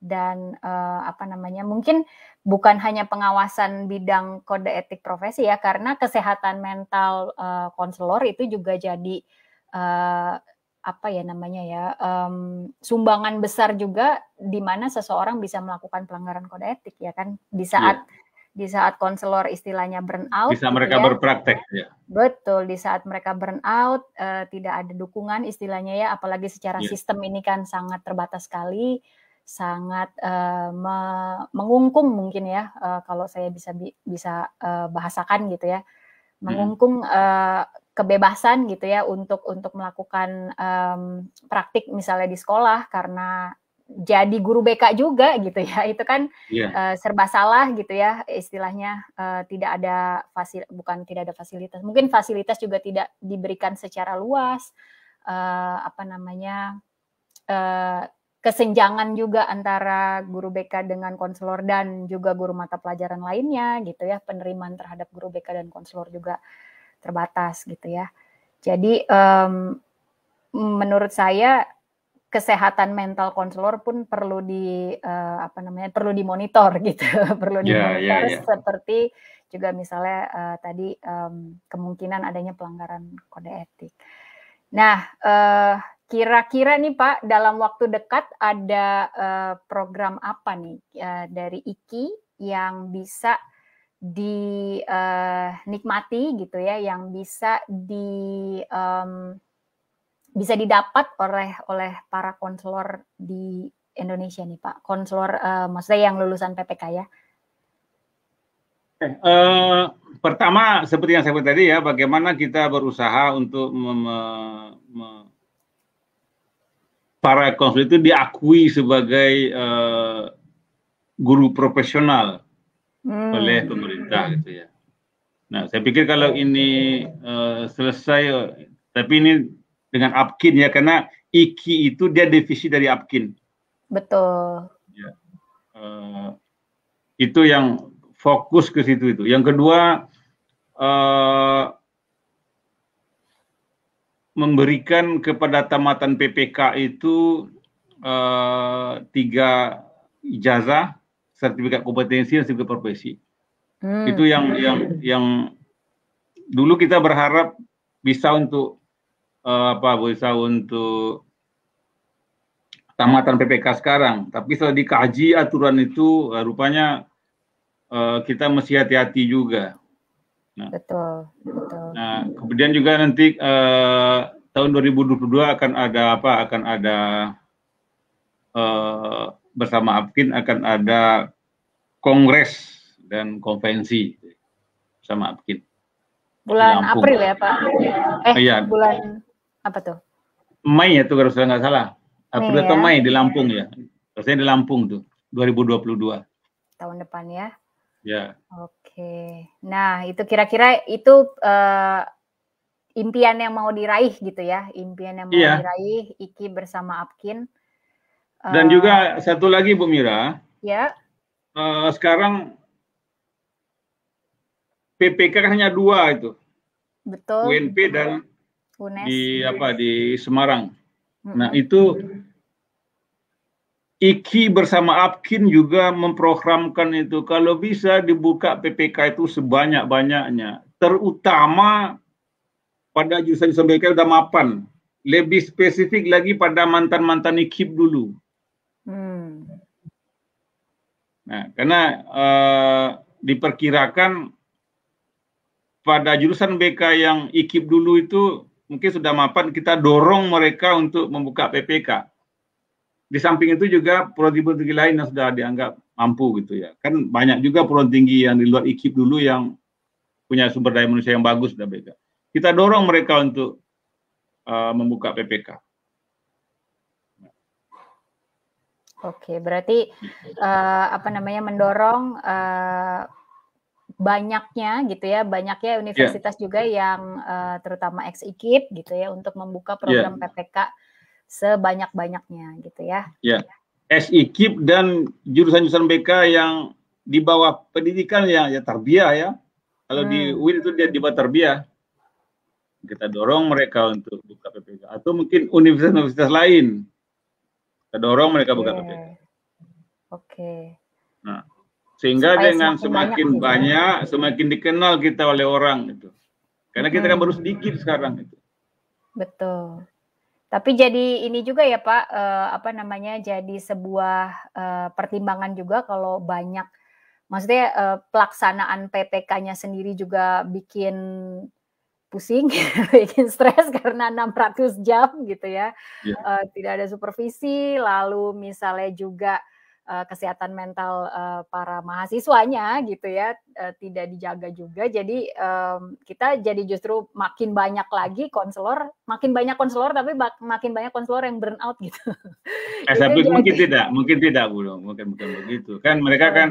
Dan apa namanya, mungkin bukan hanya pengawasan bidang kode etik profesi ya, karena kesehatan mental konselor itu juga jadi apa ya namanya ya, sumbangan besar juga di mana seseorang bisa melakukan pelanggaran kode etik ya kan, di saat konselor istilahnya burnout. Bisa mereka berpraktek ya. Betul, di saat mereka burnout, tidak ada dukungan istilahnya ya, apalagi secara sistem ini kan sangat terbatas sekali, sangat mengungkung mungkin ya, kalau saya bisa bahasakan gitu ya, mengungkung kebebasan gitu ya untuk melakukan praktik misalnya di sekolah, karena jadi guru BK juga gitu ya, itu kan serba salah gitu ya istilahnya, tidak ada fasilitas, mungkin fasilitas juga tidak diberikan secara luas, apa namanya, kesenjangan juga antara guru BK dengan konselor dan juga guru mata pelajaran lainnya gitu ya, penerimaan terhadap guru BK dan konselor juga terbatas gitu ya. Jadi menurut saya kesehatan mental konselor pun perlu perlu dimonitor gitu, perlu dimonitor seperti juga misalnya tadi kemungkinan adanya pelanggaran kode etik. Nah, kira-kira nih Pak, dalam waktu dekat ada program apa nih dari IKI yang bisa dinikmati gitu ya, yang bisa didapat oleh para konselor di Indonesia nih Pak, konselor maksudnya yang lulusan PPK ya. Pertama seperti yang saya sebut tadi ya, bagaimana kita berusaha untuk para konselor itu diakui sebagai guru profesional oleh pemerintah gitu ya. Nah, saya pikir kalau ini selesai, tapi ini dengan Apkin ya, karena IKI itu dia divisi dari Apkin. Betul. Ya. Itu yang fokus ke situ itu. Yang kedua, memberikan kepada tamatan PPK itu 3 ijazah, sertifikat kompetensi dan sertifikat profesi. Itu yang dulu kita berharap bisa untuk bisa untuk tamatan PPK sekarang, tapi setelah dikaji aturan itu rupanya kita mesti hati-hati juga. Betul. Nah, kemudian juga nanti tahun 2022 akan ada bersama Apkin akan ada kongres dan konvensi sama Apkin. Bulan April ya Pak? Iya. Bulan apa tuh? Mei ya tuh kalau saya nggak salah. April atau Mei di Lampung ya. Rasanya di Lampung tuh 2022. Tahun depan ya. Ya. Oke. Nah, itu kira-kira itu impian yang mau diraih gitu ya. Impian yang mau diraih IKI bersama Apkin. Dan juga satu lagi Bu Mira. Ya. Sekarang PPK kan hanya 2 itu. Betul. UNP dan UNES. di Semarang. Nah, itu IKI bersama Apkin juga memprogramkan itu kalau bisa dibuka PPK itu sebanyak-banyaknya, terutama pada jurusan-jurusan PPK udah mapan, lebih spesifik lagi pada mantan-mantan IKIP dulu. Nah, karena diperkirakan pada jurusan BK yang IKIP dulu itu mungkin sudah mapan, kita dorong mereka untuk membuka PPK. Di samping itu juga perguruan tinggi lain yang sudah dianggap mampu gitu ya. Kan banyak juga perguruan tinggi yang di luar IKIP dulu yang punya sumber daya manusia yang bagus dan BK. Kita dorong mereka untuk membuka PPK. Oke, berarti mendorong banyaknya universitas juga yang terutama ex-IKIP gitu ya untuk membuka program PPK sebanyak-banyaknya gitu ya. Ya, ex-IKIP dan jurusan-jurusan BK yang di bawah pendidikan ya tarbiyah ya. Kalau di UIN itu dia di bawah tarbiyah. Kita dorong mereka untuk buka PPK atau mungkin universitas-universitas lain. Kita dorong mereka buka PPK. Oke. Nah, sehingga supaya dengan semakin banyak, semakin dikenal kita oleh orang itu. Karena kita kan baru sedikit sekarang itu. Betul. Tapi jadi ini juga ya Pak, jadi sebuah pertimbangan juga kalau banyak, maksudnya pelaksanaan PPK-nya sendiri juga bikin pusing, bikin stres karena 600 jam gitu ya. Tidak ada supervisi, lalu misalnya juga kesehatan mental para mahasiswanya gitu ya, tidak dijaga juga. Jadi kita jadi justru makin banyak lagi konselor, tapi makin banyak konselor yang burn out gitu. Tapi mungkin tidak Bu, mungkin bukan begitu. Kan mereka kan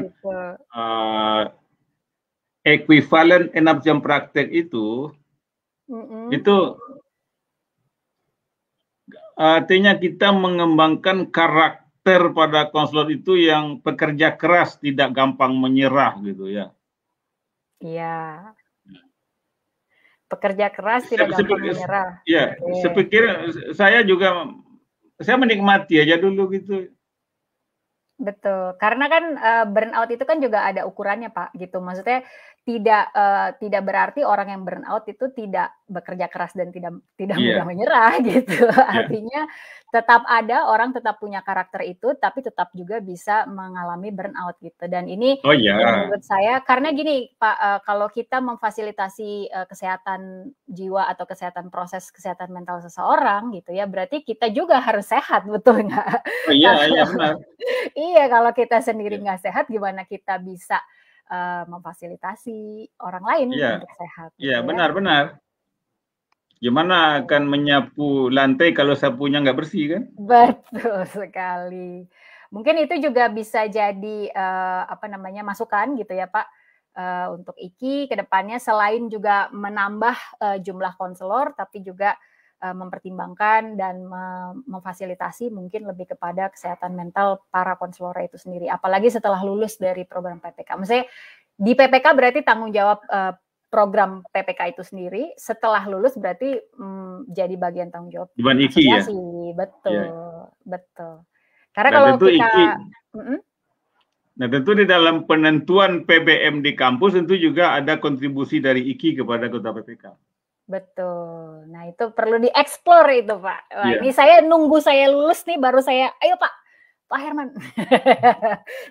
ekuivalen 6 jam praktek itu artinya kita mengembangkan karakter pada konselor itu yang pekerja keras, tidak gampang menyerah gitu ya. Iya. Pekerja keras tidak gampang menyerah. Iya, saya menikmati aja dulu gitu. Betul, karena kan burnout itu kan juga ada ukurannya Pak, gitu. Maksudnya tidak berarti orang yang burnout itu tidak bekerja keras dan tidak mudah menyerah gitu. Artinya tetap ada orang tetap punya karakter itu, tapi tetap juga bisa mengalami burnout gitu. Dan ini menurut saya karena gini Pak, kalau kita memfasilitasi kesehatan jiwa atau proses kesehatan mental seseorang gitu ya, berarti kita juga harus sehat, betul nggak? Oh iya, benar. Iya, kalau kita sendiri nggak sehat, gimana kita bisa memfasilitasi orang lain untuk sehat? Iya, benar-benar. Gimana akan menyapu lantai kalau sapunya nggak bersih kan? Betul sekali. Mungkin itu juga bisa jadi masukan gitu ya Pak untuk IKI ke depannya selain juga menambah jumlah konselor, tapi juga mempertimbangkan dan memfasilitasi mungkin lebih kepada kesehatan mental para konselor itu sendiri. Apalagi setelah lulus dari program PPK. Maksudnya di PPK berarti tanggung jawab program PPK itu sendiri, setelah lulus berarti jadi bagian tanggung jawab asosiasi. Ya? Betul, betul. Karena kalau kita... Nah, tentu di dalam penentuan PBM di kampus tentu juga ada kontribusi dari IKI kepada kota PPK. Betul. Nah, itu perlu dieksplor itu, Pak. Wah, ini saya nunggu saya lulus nih, baru saya, ayo Pak Herman,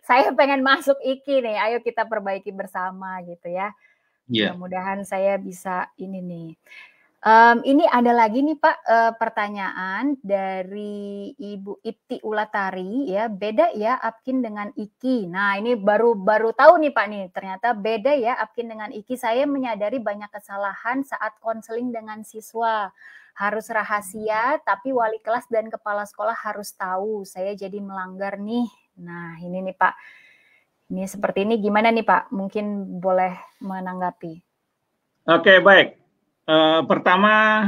saya pengen masuk IKI nih, ayo kita perbaiki bersama gitu ya. Mudah-mudahan saya bisa ini nih. Ini ada lagi nih Pak pertanyaan dari Ibu Ipti Ulatari ya, beda ya APKIN dengan IKI. Nah ini baru tahu nih Pak nih, ternyata beda ya APKIN dengan IKI. Saya menyadari banyak kesalahan saat konseling dengan siswa. Harus rahasia, tapi wali kelas dan kepala sekolah harus tahu. Saya jadi melanggar nih. Nah ini nih Pak, ini seperti ini gimana nih Pak? Mungkin boleh menanggapi. Oke, baik. Pertama,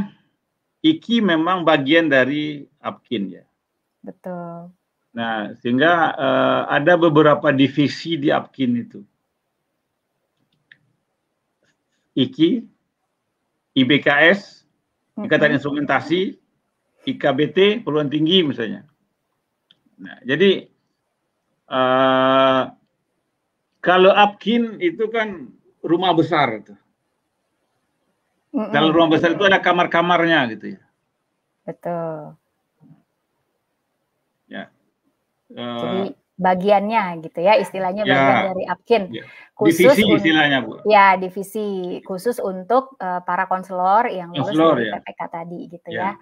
IKI memang bagian dari APKIN ya. Betul. Nah, sehingga ada beberapa divisi di APKIN itu. IKI, IBKS, Ikatan Instrumentasi, IKBT, perguruan tinggi misalnya. Nah, jadi kalau APKIN itu kan rumah besar itu. Dalam rumah besar itu ada kamar-kamarnya gitu ya. Betul. Ya. Jadi bagiannya gitu ya, istilahnya bagian dari APKIN. Ya. Khusus divisi istilahnya Bu. Ya, divisi khusus untuk para konselor yang lulus dari PPK tadi gitu ya.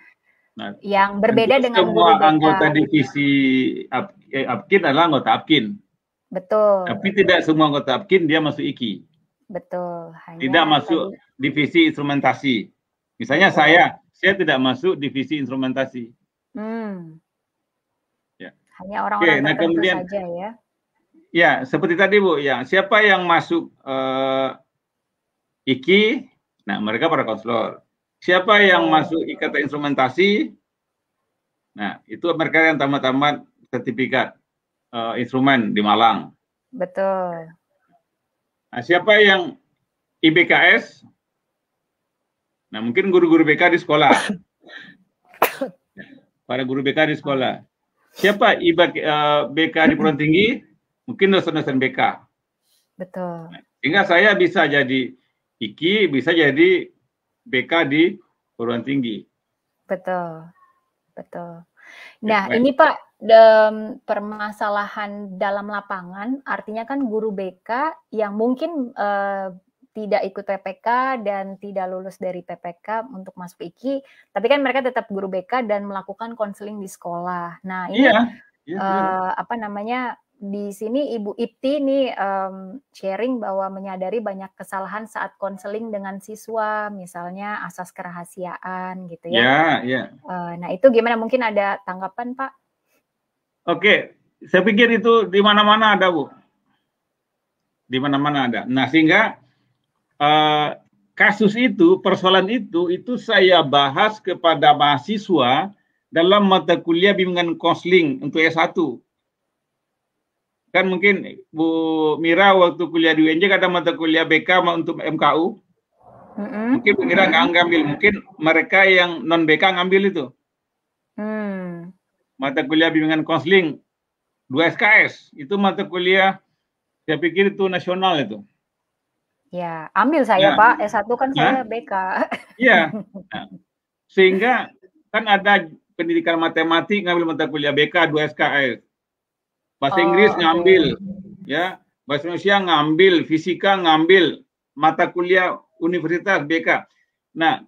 Nah, yang berbeda dengan semua anggota divisi APKIN adalah anggota APKIN. Betul. Tapi tidak semua anggota APKIN dia masuk IKI. Betul. Tidak masuk divisi instrumentasi. Misalnya saya tidak masuk divisi instrumentasi. Ya. Hanya orang-orang tertentu saja ya. Ya, seperti tadi Bu, ya siapa yang masuk IKI, nah mereka para konselor. Siapa yang masuk Ikatan Instrumentasi, nah itu mereka yang tamat-tamat sertifikat instrumen di Malang. Betul. Nah, siapa yang IBKS? Nah, mungkin guru-guru BK di sekolah. Para guru BK di sekolah. Siapa BK di perguruan tinggi? Mungkin dosen-dosen BK. Betul. Nah, sehingga saya bisa jadi IKI, bisa jadi BK di perguruan tinggi. Betul. Betul. Nah, ini Pak, permasalahan dalam lapangan, artinya kan guru BK yang mungkin tidak ikut PPK dan tidak lulus dari PPK untuk masuk IKI, tapi kan mereka tetap guru BK dan melakukan konseling di sekolah. Nah, ini apa namanya, di sini Ibu Ipti nih sharing bahwa menyadari banyak kesalahan saat konseling dengan siswa, misalnya asas kerahasiaan gitu ya. Nah, itu gimana? Mungkin ada tanggapan Pak? Oke, saya pikir itu di mana-mana ada Bu. Di mana-mana ada. Nah, sehingga kasus itu, persoalan itu saya bahas kepada mahasiswa dalam mata kuliah bimbingan konseling untuk S1. Kan mungkin Bu Mira waktu kuliah di UNJ ada mata kuliah BK untuk MKU. Mungkin Bu Mira nggak ngambil, mungkin mereka yang non BK ngambil itu. Mata kuliah bimbingan konseling 2 SKS, itu mata kuliah saya pikir itu nasional itu. Ya, ambil saya Pak, S1 kan saya BK. Iya. Nah, sehingga kan ada pendidikan matematik ngambil mata kuliah BK 2 SKS. Bahasa Inggris ngambil, ya, bahasa Indonesia ngambil, fisika ngambil, mata kuliah universitas BK. Nah,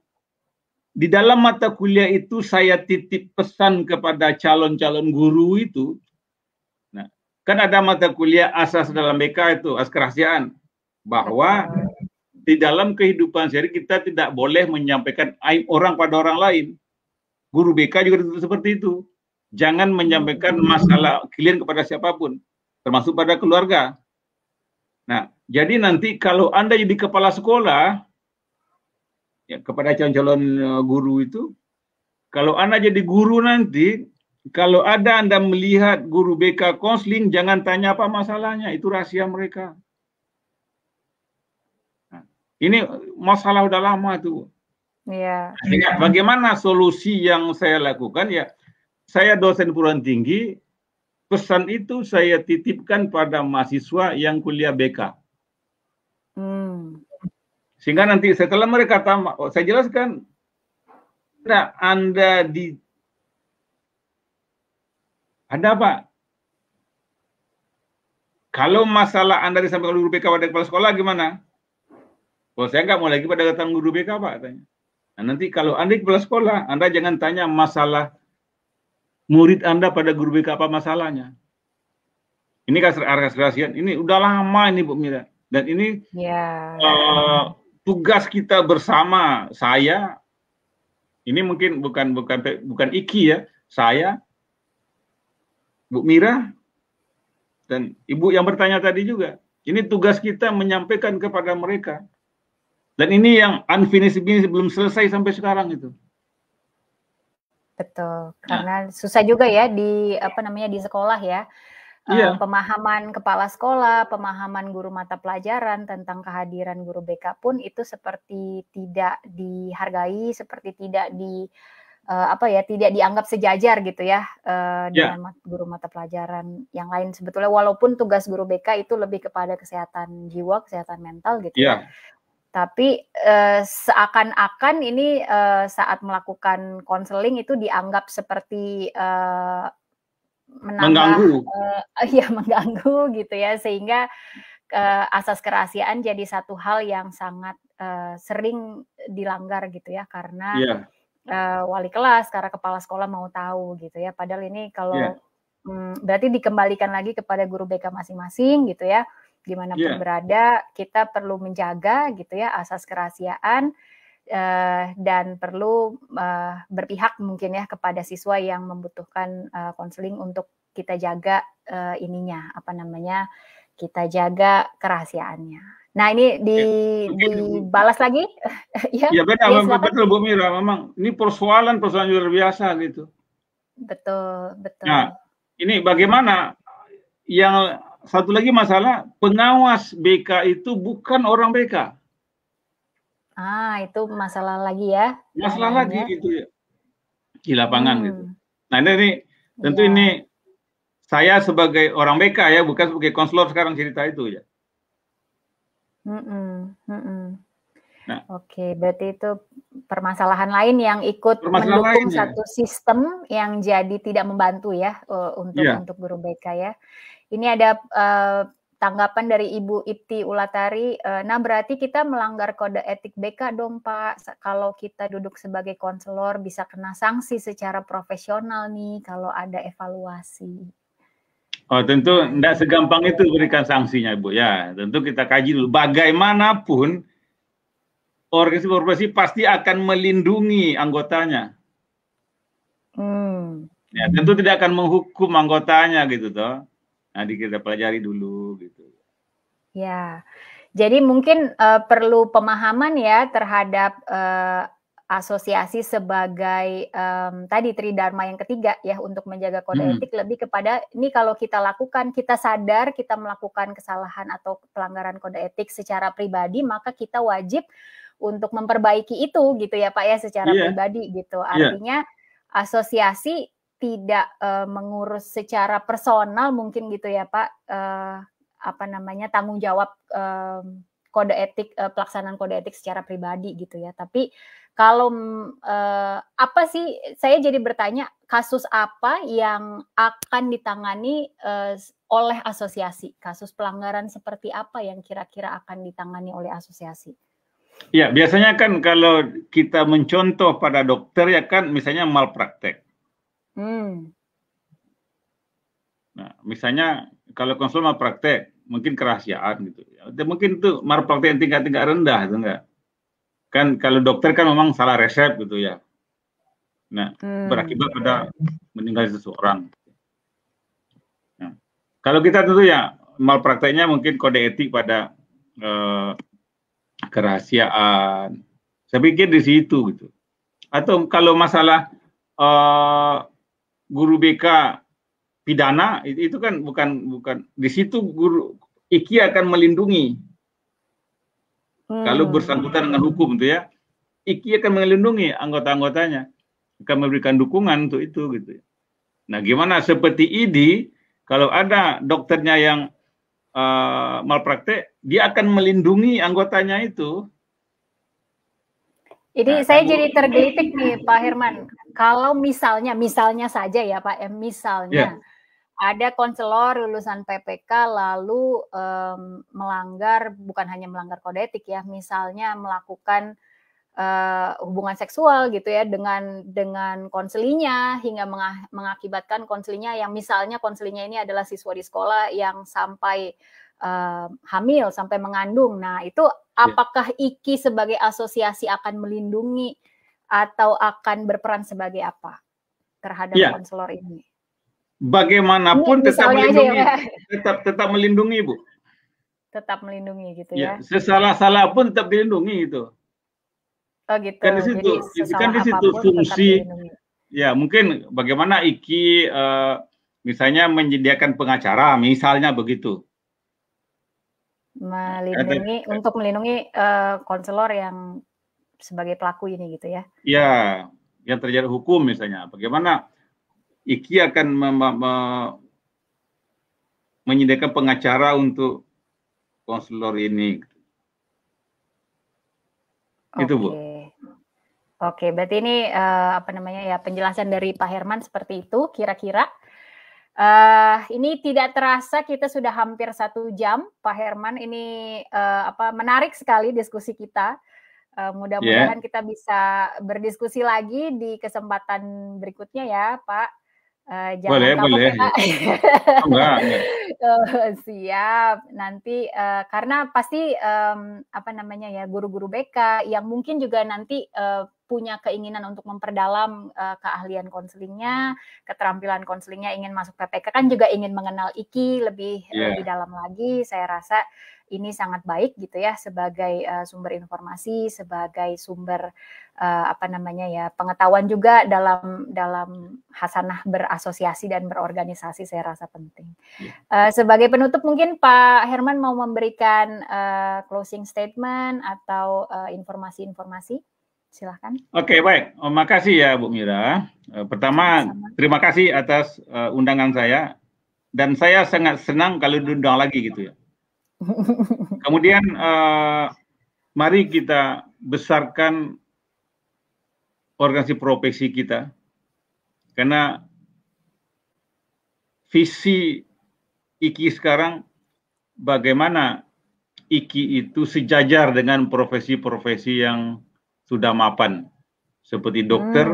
di dalam mata kuliah itu saya titip pesan kepada calon-calon guru itu. Nah, kan ada mata kuliah asas dalam BK itu, asas kerahasiaan, bahwa di dalam kehidupan sehari kita tidak boleh menyampaikan aib orang pada orang lain. Guru BK juga seperti itu. Jangan menyampaikan masalah klien kepada siapapun, termasuk pada keluarga. Nah, jadi nanti kalau Anda jadi kepala sekolah, ya, kepada calon-calon guru itu, kalau Anda jadi guru nanti, kalau ada Anda melihat guru BK konseling, jangan tanya apa masalahnya, itu rahasia mereka. Nah, ini masalah udah lama tuh. Iya. Bagaimana solusi yang saya lakukan? Ya, saya dosen perguruan tinggi, pesan itu saya titipkan pada mahasiswa yang kuliah BK. Sehingga nanti setelah mereka tamat, saya jelaskan, nah, Anda ada apa? Kalau masalah Anda disampaikan guru BK pada kepala sekolah gimana? Oh, saya nggak mau lagi pada datang guru BK, Pak, katanya. Nah, nanti kalau Anda kepala sekolah, Anda jangan tanya masalah murid Anda pada guru BK apa masalahnya. Ini kerahasiaan. Ini udah lama ini, Bu Mira. Dan ini tugas kita bersama. Saya, ini mungkin bukan Iki ya, saya, Bu Mira, dan Ibu yang bertanya tadi juga. Ini tugas kita menyampaikan kepada mereka. Dan ini yang unfinished business belum selesai sampai sekarang itu. Betul, karena susah juga ya di di sekolah ya. Iya. Pemahaman kepala sekolah, pemahaman guru mata pelajaran tentang kehadiran guru BK pun itu seperti tidak dihargai, seperti tidak tidak dianggap sejajar gitu ya dengan guru mata pelajaran yang lain. Sebetulnya walaupun tugas guru BK itu lebih kepada kesehatan jiwa, kesehatan mental gitu ya. Tapi seakan-akan ini saat melakukan konseling itu dianggap seperti mengganggu gitu ya, sehingga asas kerahasiaan jadi satu hal yang sangat sering dilanggar gitu ya, karena wali kelas, karena kepala sekolah mau tahu gitu ya. Padahal ini kalau berarti dikembalikan lagi kepada guru BK masing-masing gitu ya. Dimanapun berada, kita perlu menjaga gitu ya asas kerahasiaan dan perlu berpihak mungkin ya kepada siswa yang membutuhkan konseling untuk kita jaga kita jaga kerahasiaannya. Nah, ini dibalas lagi. Ya betul Bu Mira, memang ini persoalan luar biasa gitu. Betul. Nah, ini bagaimana yang satu lagi masalah, pengawas BK itu bukan orang BK. Itu masalah lagi ya. Masalah lagi gitu ya. Di lapangan gitu. Nah, ini tentu ini saya sebagai orang BK ya, bukan sebagai konselor sekarang cerita itu ya. Nah. Oke, berarti itu permasalahan lain yang ikut mendukung satu sistem yang jadi tidak membantu ya untuk guru BK ya. Ini ada tanggapan dari Ibu Ipti Ulatari. Nah, berarti kita melanggar kode etik BK dong, Pak. Kalau kita duduk sebagai konselor bisa kena sanksi secara profesional nih kalau ada evaluasi. Oh, tentu tidak segampang itu berikan sanksinya, Bu. Ya, tentu kita kaji dulu. Bagaimanapun organisasi pasti akan melindungi anggotanya. Ya, tentu tidak akan menghukum anggotanya gitu toh. Nanti kita pelajari dulu gitu. Ya, jadi mungkin perlu pemahaman ya terhadap asosiasi sebagai tadi tridharma yang ketiga ya untuk menjaga kode etik, lebih kepada ini kalau kita lakukan, kita sadar kita melakukan kesalahan atau pelanggaran kode etik secara pribadi, maka kita wajib untuk memperbaiki itu gitu ya Pak ya secara pribadi gitu. Artinya asosiasi tidak mengurus secara personal mungkin gitu ya Pak, tanggung jawab kode etik, pelaksanaan kode etik secara pribadi gitu ya. Tapi kalau apa sih, saya jadi bertanya, kasus apa yang akan ditangani oleh asosiasi? Kasus pelanggaran seperti apa yang kira-kira akan ditangani oleh asosiasi? Ya, biasanya kan kalau kita mencontoh pada dokter ya kan misalnya malpraktek. Nah, misalnya kalau konsul malpraktek, mungkin kerahasiaan gitu. Ya, mungkin itu malpraktek yang tingkat-tingkat rendah itu enggak. Kan kalau dokter kan memang salah resep gitu ya. Nah, berakibat pada meninggal seseorang. Nah, kalau kita tentu ya malprakteknya mungkin kode etik pada kerahasiaan. Saya pikir di situ gitu. Atau kalau masalah guru BK pidana itu kan bukan di situ guru IKI akan melindungi. Kalau bersangkutan dengan hukum itu ya, IKI akan melindungi anggota-anggotanya, akan memberikan dukungan untuk itu gitu. Nah, gimana seperti ID, kalau ada dokternya yang malpraktek, dia akan melindungi anggotanya itu. Ini saya jadi tergelitik nih Pak Herman. Kalau misalnya saja ya Pak, misalnya ada konselor lulusan PPK lalu melanggar, bukan hanya melanggar kode etik ya, misalnya melakukan hubungan seksual gitu ya dengan konselinya hingga mengakibatkan konselinya yang misalnya konselinya ini adalah siswa di sekolah yang sampai hamil, sampai mengandung. Nah, itu apakah IKI sebagai asosiasi akan melindungi atau akan berperan sebagai apa terhadap konselor ini? Bagaimanapun tetap melindungi, tetap melindungi, Bu. Tetap melindungi gitu ya. Sesalah-salah pun tetap dilindungi itu. Oh gitu. Kan di situ fungsi. Ya, mungkin bagaimana IKI misalnya menyediakan pengacara, misalnya begitu. Untuk melindungi konselor yang sebagai pelaku ini gitu ya. Ya, yang terjadi hukum misalnya. Bagaimana IKI akan menyediakan pengacara untuk konselor ini. Itu, Bu. Oke, berarti ini penjelasan dari Pak Herman seperti itu kira-kira. Ini tidak terasa kita sudah hampir 1 jam, Pak Herman. Ini menarik sekali diskusi kita. Mudah-mudahan kita bisa berdiskusi lagi di kesempatan berikutnya ya, Pak. Jangan kapok boleh. Ya, Pak. Enggak. Siap. Nanti karena pasti guru-guru BK yang mungkin juga nanti punya keinginan untuk memperdalam keahlian konselingnya, keterampilan konselingnya, ingin masuk PPK kan juga ingin mengenal IKI lebih dalam lagi. Saya rasa ini sangat baik gitu ya sebagai sumber informasi, sebagai sumber pengetahuan juga dalam hasanah berasosiasi dan berorganisasi, saya rasa penting. Sebagai penutup mungkin Pak Herman mau memberikan closing statement atau informasi-informasi. Silahkan. Oke, baik. Makasih ya Bu Mira. Pertama, terima kasih atas undangan saya. Dan saya sangat senang kalau diundang lagi gitu ya. Kemudian mari kita besarkan organisasi profesi kita. Karena visi IKI sekarang bagaimana IKI itu sejajar dengan profesi-profesi yang sudah mapan seperti dokter,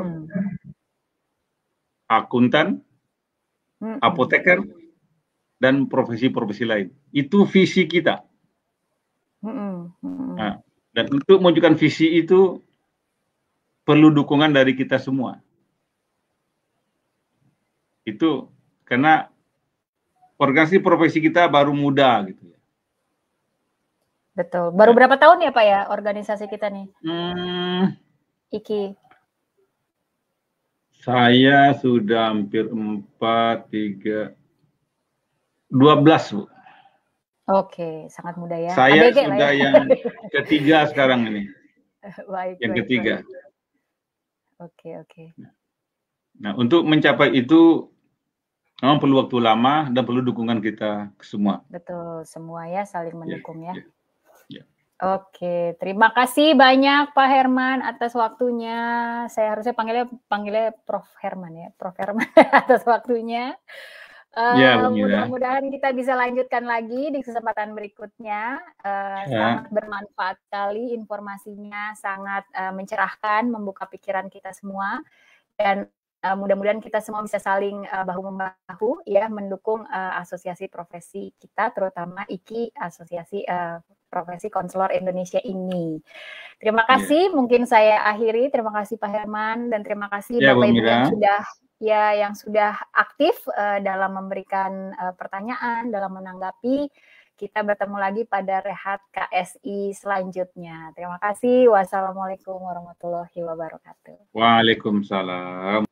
akuntan, apoteker, dan profesi-profesi lain. Itu visi kita. Nah, dan untuk mewujudkan visi itu perlu dukungan dari kita semua. Itu karena organisasi profesi kita baru muda gitu ya. Betul. Baru berapa tahun ya Pak ya organisasi kita nih? IKI. Saya sudah hampir 12 Bu. Oke, sangat muda ya. Saya sudah yang ketiga sekarang ini. Baik. Yang ketiga. Oke. Nah, untuk mencapai itu memang perlu waktu lama dan perlu dukungan kita semua. Betul, semua ya saling mendukung ya. Oke, terima kasih banyak Pak Herman atas waktunya. Saya harusnya panggilnya Prof Herman ya, Prof Herman atas waktunya. Mudah-mudahan kita bisa lanjutkan lagi di kesempatan berikutnya. Sangat bermanfaat sekali informasinya, sangat mencerahkan, membuka pikiran kita semua, dan mudah-mudahan kita semua bisa saling bahu-membahu ya mendukung asosiasi profesi kita, terutama IKI, asosiasi profesi konselor Indonesia ini. Terima kasih. Mungkin saya akhiri. Terima kasih Pak Herman dan terima kasih Bapak Ibu yang sudah aktif dalam memberikan pertanyaan, dalam menanggapi. Kita bertemu lagi pada Rehat KSI selanjutnya. Terima kasih. Wassalamualaikum warahmatullahi wabarakatuh. Waalaikumsalam.